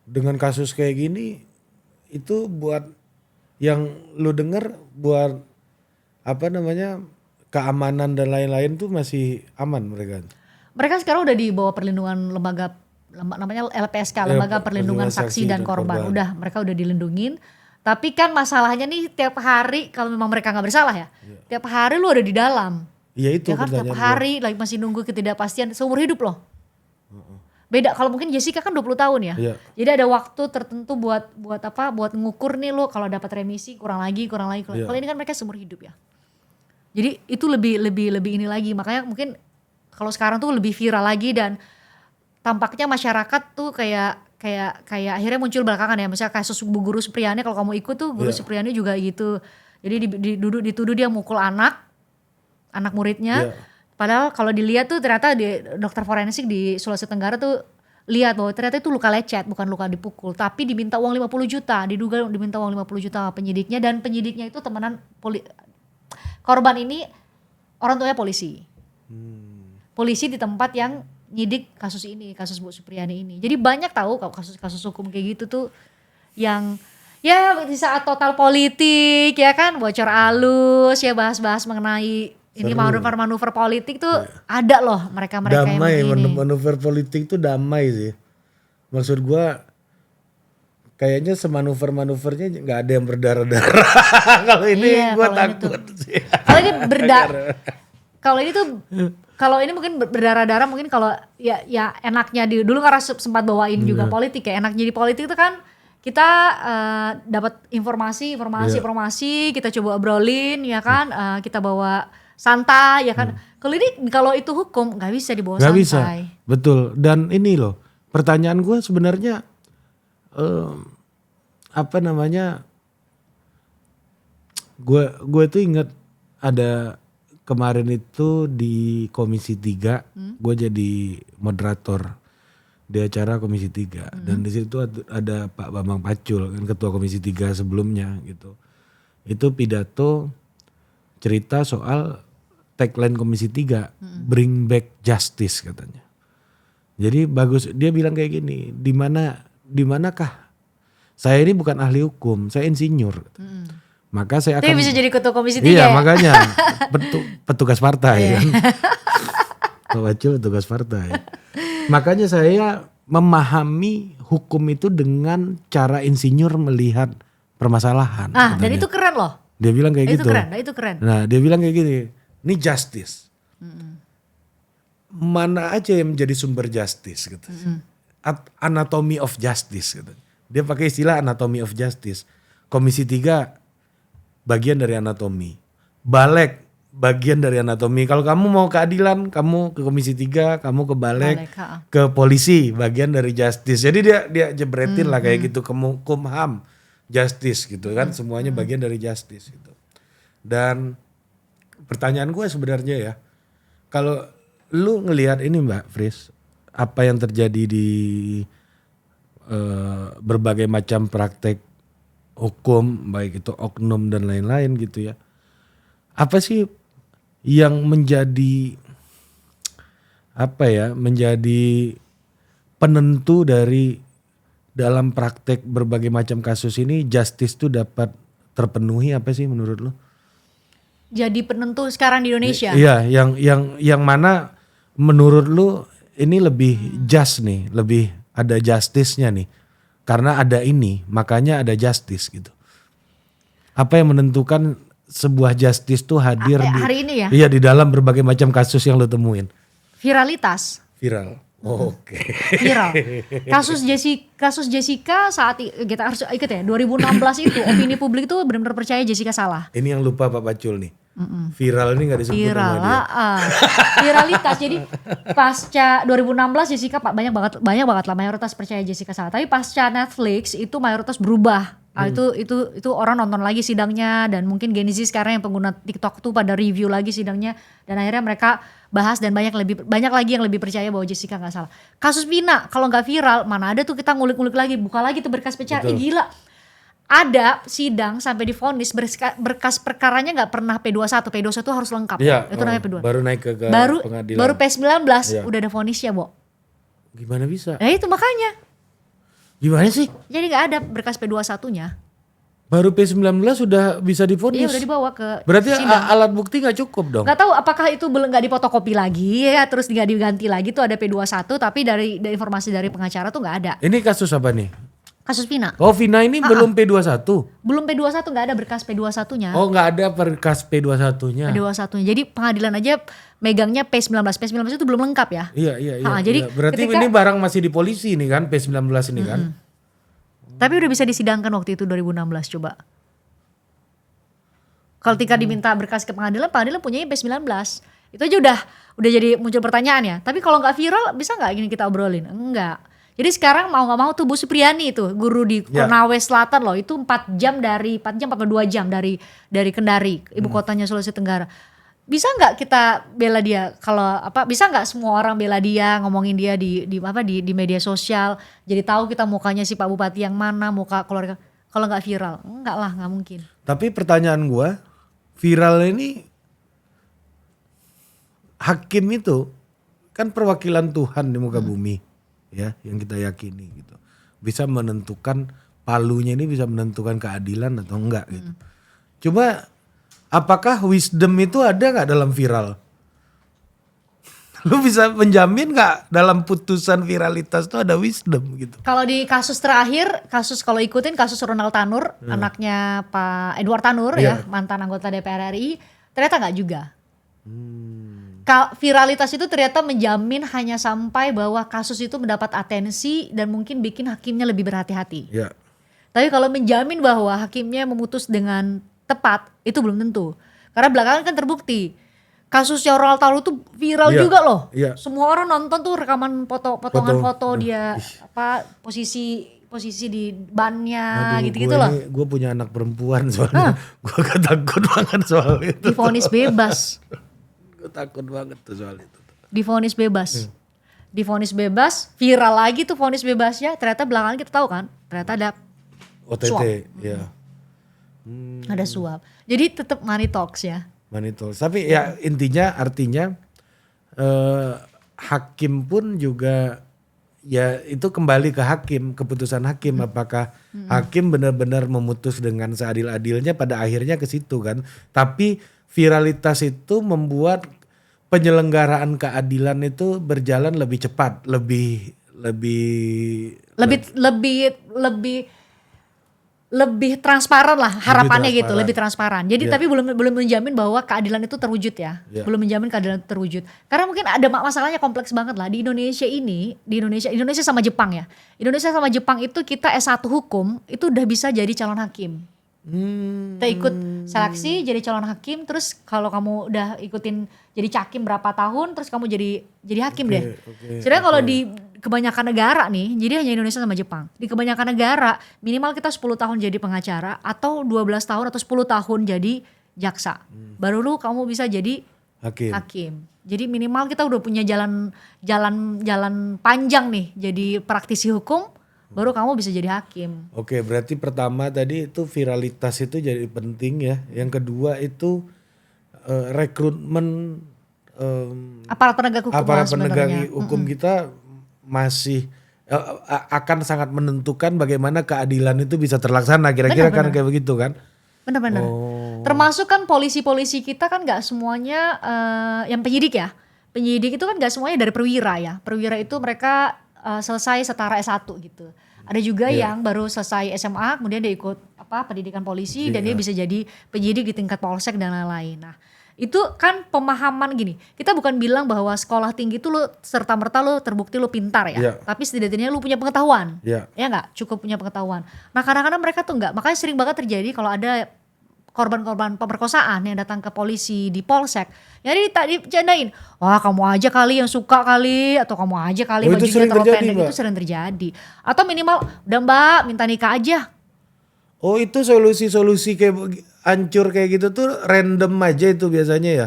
Dengan kasus kayak gini, itu buat yang lu denger buat keamanan dan lain-lain tuh masih aman mereka? Mereka sekarang udah di bawah perlindungan lembaga namanya LPSK, Lembaga Perlindungan Saksi dan Korban. Mereka udah dilindungin. Tapi kan masalahnya nih tiap hari kalau memang mereka gak bersalah ya. Tiap hari lu ada di dalam. Iya itu ya kan, tiap hari lagi masih nunggu ketidakpastian seumur hidup loh. Beda kalau mungkin Jessica kan 20 tahun ya. Jadi ada waktu tertentu buat ngukur nih lo kalau dapat remisi kurang lagi. Kalau ini kan mereka seumur hidup ya. Jadi itu lebih ini lagi, makanya mungkin kalau sekarang tuh lebih viral lagi dan tampaknya masyarakat tuh kayak akhirnya muncul belakangan ya, misalnya kasus Bu Guru Supriyani, kalau kamu ikut tuh Guru Supriyani juga gitu, jadi dituduh dia mukul anak muridnya, padahal kalau dilihat tuh ternyata dokter forensik di Sulawesi Tenggara tuh lihat bahwa ternyata itu luka lecet, bukan luka dipukul, tapi diminta uang 50 juta, diduga diminta uang 50 juta penyidiknya, dan penyidiknya itu temenan korban ini orang tuanya polisi. Polisi di tempat yang nyidik kasus ini, kasus Bu Supriyani ini. Jadi banyak tahu kalau kasus-kasus hukum kayak gitu tuh yang ya di saat total politik ya kan bocor alus ya, bahas-bahas mengenai ini manuver politik tuh ada loh mereka damai, yang begini. Manuver politik tuh damai sih. Maksud gua kayaknya semanuver-manuvernya nggak ada yang berdarah-darah. Kalau ini gue takut sih. Kalau ini mungkin berdarah-darah, mungkin kalau ya enaknya dulu karena sempat bawain juga politik ya. Enaknya di politik itu kan kita dapat informasi, kita coba obrolin ya kan, kita bawa santai ya kan. Kalau itu hukum nggak bisa dibawa Nggak santai. bisa, betul. Dan ini loh, pertanyaan gue sebenarnya gue tuh ingat ada kemarin itu di Komisi 3, gue jadi moderator di acara Komisi 3 dan di situ ada Pak Bambang Pacul kan ketua Komisi 3 sebelumnya gitu. Itu pidato cerita soal tagline Komisi 3, bring back justice katanya. Jadi bagus, dia bilang kayak gini, di manakah saya ini bukan ahli hukum, saya insinyur. Maka saya akan bisa jadi ketua Komisi 3 iya, ya? makanya petugas partai kan. Pak Pacul petugas partai. Makanya saya memahami hukum itu dengan cara insinyur melihat permasalahan. Dan itu keren loh. Dia bilang kayak gitu. Itu keren. Nah, dia bilang kayak gini, ini justice. Mana aja yang menjadi sumber justice gitu. Anatomy of justice gitu. Dia pakai istilah anatomy of justice. Komisi 3 bagian dari anatomi. Balek bagian dari anatomi. Kalau kamu mau keadilan, kamu ke Komisi 3, kamu ke Balek, ke polisi bagian dari justice. Jadi dia jebretin lah kayak gitu, Kumham, justice gitu kan, semuanya bagian dari justice gitu. Dan pertanyaan gue sebenarnya ya, kalau lu ngelihat ini Mbak Fris, apa yang terjadi di berbagai macam praktek hukum, baik itu oknum dan lain-lain gitu ya. Apa sih yang menjadi menjadi penentu dari dalam praktek berbagai macam kasus ini justice itu dapat terpenuhi, apa sih menurut lo? Jadi penentu sekarang di Indonesia? Iya, yang mana menurut lo ini lebih just nih, lebih ada justice-nya nih. Karena ada ini, makanya ada justice gitu. Apa yang menentukan sebuah justice tuh hadir hari ini ya? Iya, di dalam berbagai macam kasus yang lo temuin. Viralitas. Viral. Oke. Viral. Kasus Jessica saat kita harus ikut ya, 2016 itu opini publik tuh benar-benar percaya Jessica salah. Ini yang lupa Pak Pacul nih. Viral ini gak disebut Viral, sama dia. Viralitas. Jadi pasca 2016 Jessica banyak banget lah mayoritas percaya Jessica salah. Tapi pasca Netflix itu mayoritas berubah. Itu orang nonton lagi sidangnya, dan mungkin Gen Z sekarang yang pengguna TikTok tuh pada review lagi sidangnya, dan akhirnya mereka bahas dan banyak lagi yang lebih percaya bahwa Jessica nggak salah. Kasus Vina kalau nggak viral mana ada tuh kita ngulik-ngulik lagi, buka lagi tuh berkas perkara. Gila. Ada sidang sampai divonis berkas perkaranya nggak pernah P21 harus lengkap. Ya, itu namanya P2. Baru naik ke pengadilan. Baru P19 udah ada vonisnya, Bo. Gimana bisa? Nah itu makanya. Gimana sih? Jadi nggak ada berkas P21-nya. Baru P19 sudah bisa divonis. Iya udah dibawa ke berarti sidang. Alat bukti gak cukup dong? Gak tahu apakah itu belum nggak dipotokopi lagi ya, terus nggak diganti lagi tuh ada P21, tapi dari informasi dari pengacara tuh nggak ada. Ini kasus apa nih? Kasus Vina. Oh Vina ini belum P21? Belum P21, nggak ada berkas P21-nya. Oh nggak ada berkas P21-nya. P21-nya. Jadi pengadilan aja megangnya P19. P19 itu belum lengkap ya. Iya. Jadi berarti ini barang masih di polisi nih kan P19 ini kan. Tapi udah bisa disidangkan waktu itu 2016 coba. Kalau ketika diminta berkas ke pengadilan punyanya P19. Itu aja udah jadi muncul pertanyaan ya. Tapi kalau nggak viral bisa nggak gini kita obrolin? Enggak. Jadi sekarang mau nggak mau tuh Bu Supriyani itu guru di Konawe Selatan loh, itu 4 jam apa 2 jam dari Kendari, ibu kotanya Sulawesi Tenggara. Bisa nggak kita bela dia? Kalau bisa nggak semua orang bela dia, ngomongin dia di media sosial, jadi tahu kita mukanya si Pak Bupati yang mana, muka keluarga. Kalau nggak viral, enggak lah, nggak mungkin. Tapi pertanyaan gua, viral ini hakim itu kan perwakilan Tuhan di muka bumi. Ya, yang kita yakini gitu. Bisa menentukan palunya ini bisa menentukan keadilan atau enggak gitu. Coba apakah wisdom itu ada nggak dalam viral? Lu bisa menjamin nggak dalam putusan viralitas itu ada wisdom gitu? Kalau di kasus terakhir, kalau ikutin kasus Ronald Tanur, anaknya Pak Edward Tanur ya, mantan anggota DPR RI, ternyata nggak juga. Viralitas itu ternyata menjamin hanya sampai bahwa kasus itu mendapat atensi dan mungkin bikin hakimnya lebih berhati-hati. Ya. Tapi kalau menjamin bahwa hakimnya memutus dengan tepat, itu belum tentu. Karena belakangan kan terbukti. Kasusnya Ronald Talu itu viral juga loh. Semua orang nonton tuh rekaman potongan foto dia posisi di bannya gitu-gitu loh. Gue punya anak perempuan soalnya. Gue takut banget soal itu. Divonis bebas. Gue takut banget tuh soal itu. Divonis bebas. Divonis bebas, viral lagi tuh vonis bebasnya. Ternyata belakangan kita tahu kan, ternyata ada OTT, suap. Ya. Ada suap. Jadi tetap money talks ya. Money talks. Tapi ya artinya hakim pun juga ya itu kembali ke hakim, keputusan hakim. Apakah hakim benar-benar memutus dengan seadil-adilnya, pada akhirnya ke situ kan. Tapi viralitas itu membuat penyelenggaraan keadilan itu berjalan lebih cepat, lebih transparan lah harapannya gitu, lebih transparan. Jadi tapi belum menjamin bahwa keadilan itu terwujud ya. Belum menjamin keadilan itu terwujud. Karena mungkin ada masalahnya kompleks banget lah di Indonesia ini, Indonesia sama Jepang ya. Indonesia sama Jepang itu kita S1 hukum itu udah bisa jadi calon hakim. Kita ikut seleksi jadi calon hakim, terus kalau kamu udah ikutin jadi cakim berapa tahun, terus kamu jadi hakim deh. Sedangkan kalau di kebanyakan negara nih, jadi hanya Indonesia sama Jepang. Di kebanyakan negara minimal kita 10 tahun jadi pengacara atau 12 tahun atau 10 tahun jadi jaksa. Baru kamu bisa jadi hakim. Jadi minimal kita udah punya jalan panjang nih jadi praktisi hukum. Baru kamu bisa jadi hakim. Oke, berarti pertama tadi itu viralitas itu jadi penting ya. Yang kedua itu rekrutmen aparat penegak hukum kita masih akan sangat menentukan bagaimana keadilan itu bisa terlaksana. Kira-kira kan kayak begitu kan? Benar-benar. Termasuk kan polisi-polisi kita kan gak semuanya yang penyidik ya. Penyidik itu kan gak semuanya dari perwira ya. Perwira itu mereka selesai setara S1 gitu. Ada juga yang baru selesai SMA kemudian dia ikut pendidikan polisi dan dia bisa jadi penyidik di tingkat polsek dan lain-lain. Nah, itu kan pemahaman gini. Kita bukan bilang bahwa sekolah tinggi itu lu serta-merta lu terbukti lu pintar ya. Tapi setidaknya lu punya pengetahuan. Ya enggak? Cukup punya pengetahuan. Nah, kadang-kadang mereka tuh enggak. Makanya sering banget terjadi kalau ada korban-korban pemerkosaan yang datang ke polisi di polsek, jadi dicandain, wah kamu aja kali yang suka kali, atau kamu aja kali bajunya terlalu pendek. Itu sering terjadi. Atau minimal, udah mbak minta nikah aja. Oh itu solusi-solusi kayak hancur kayak gitu tuh random aja itu biasanya ya.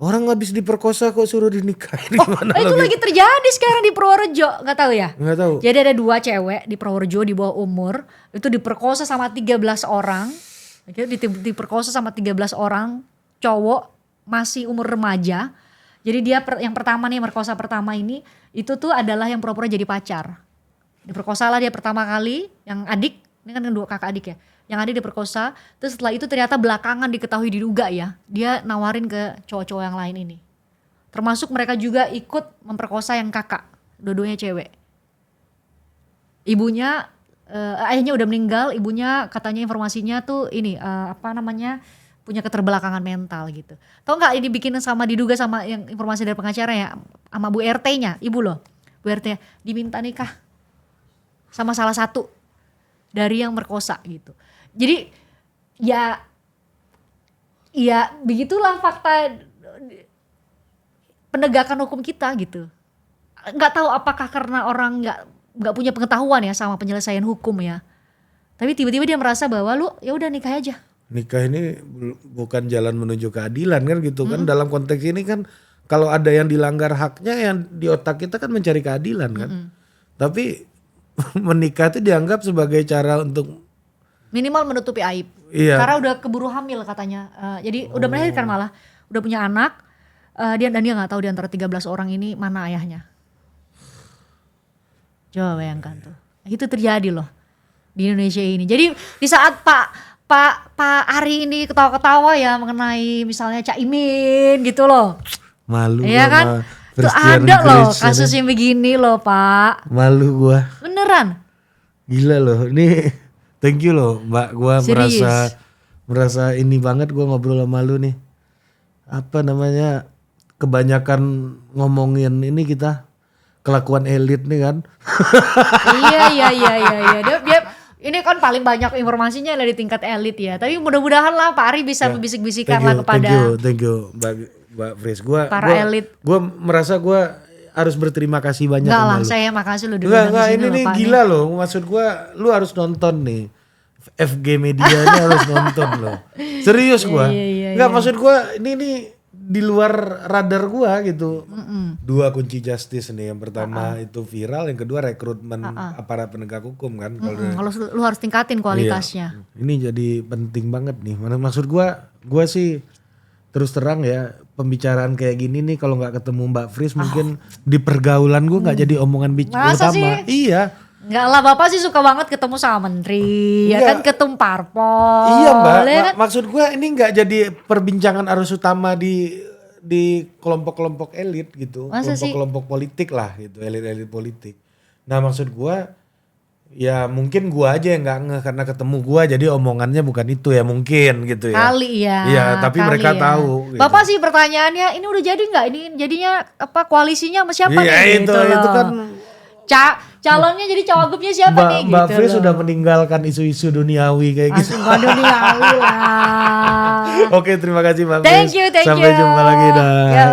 Orang habis diperkosa kok suruh dinikahin gimana? Itu lagi terjadi sekarang di Purworejo, nggak tahu ya? Nggak tahu. Jadi ada 2 cewek di Purworejo di bawah umur, itu diperkosa sama 13 orang. Diperkosa sama 13 orang cowok masih umur remaja. Jadi dia yang pertama nih, merkosa pertama ini itu tuh adalah yang pura-pura jadi pacar. Diperkosa lah dia pertama kali, yang adik, ini kan 2 kakak adik ya. Yang adik diperkosa, terus setelah itu ternyata belakangan diketahui diduga ya, dia nawarin ke cowok-cowok yang lain ini. Termasuk mereka juga ikut memperkosa yang kakak, dua-duanya cewek. Ibunya ayahnya udah meninggal, ibunya katanya informasinya tuh ini punya keterbelakangan mental gitu. Tahu nggak ini bikin diduga sama yang informasi dari pengacara ya, sama Bu RT-nya, ibu loh, Bu RT diminta nikah sama salah satu dari yang merkosa gitu. Jadi ya begitulah fakta penegakan hukum kita gitu. Nggak tahu apakah karena orang nggak punya pengetahuan ya sama penyelesaian hukum ya. Tapi tiba-tiba dia merasa bahwa lu ya udah nikah aja. Nikah ini bukan jalan menuju keadilan kan gitu kan. Dalam konteks ini kan kalau ada yang dilanggar haknya, yang di otak kita kan mencari keadilan kan. Tapi menikah itu dianggap sebagai cara untuk minimal menutupi aib. Iya. Karena udah keburu hamil katanya. Jadi udah melahirkan malah, udah punya anak. Dia nggak tahu di antara 13 orang ini mana ayahnya. Coba bayangkan tuh. Itu terjadi loh di Indonesia ini. Jadi di saat Pak Ari ini ketawa-ketawa ya mengenai misalnya Cak Imin gitu loh. Malu. Iya kan? Tuh ada loh kasus yang begini loh Pak. Malu gua. Beneran. Gila loh. Ini thank you loh Mbak. Gua merasa ini banget gua ngobrol sama lu nih. Apa namanya? Kebanyakan ngomongin ini kita. Kelakuan elit nih kan. Iya. Dia Ini kan paling banyak informasinya ada di tingkat elit ya. Tapi mudah-mudahan lah Pak Ari bisa membisik-bisikkan lah kepada thank you Mbak Fris. Para elit. Gue merasa gue harus berterima kasih banyak. Enggak lah, saya makasih lo dulu. Enggak, ini nih gila loh. Maksud gue, lu harus nonton nih. FG Media ini harus nonton loh. Serius gue. Enggak, maksud gue ini nih di luar radar gue gitu. 2 kunci justice nih. Yang pertama itu viral, yang kedua rekrutmen aparat penegak hukum kan. Kalau lu harus tingkatin kualitasnya. Iya. Ini jadi penting banget nih. Maksud gue sih terus terang ya, pembicaraan kayak gini nih kalau nggak ketemu Mbak Fris mungkin di pergaulan gue nggak jadi omongan utama. Sih? Iya. Enggak lah, Bapak sih suka banget ketemu sama menteri, ya kan ketum parpol. Iya Mbak, kan? Maksud gue ini nggak jadi perbincangan arus utama di kelompok-kelompok elit gitu, kelompok-kelompok politik lah gitu, elit-elit politik. Nah maksud gue ya mungkin gue aja yang nggak ngeh karena ketemu gue jadi omongannya bukan itu ya mungkin gitu ya. Kali ya. Iya tapi mereka tahu. Gitu. Bapak sih pertanyaannya ini udah jadi nggak? Ini jadinya apa koalisinya sama siapa nih? Iya itu kan. Calonnya jadi cawagupnya siapa nih? Mbak gitu Fris sudah meninggalkan isu-isu duniawi kayak gitu. Duniawi lah. Oke terima kasih Mbak Fris. Thank you. Sampai jumpa lagi dah. Ya.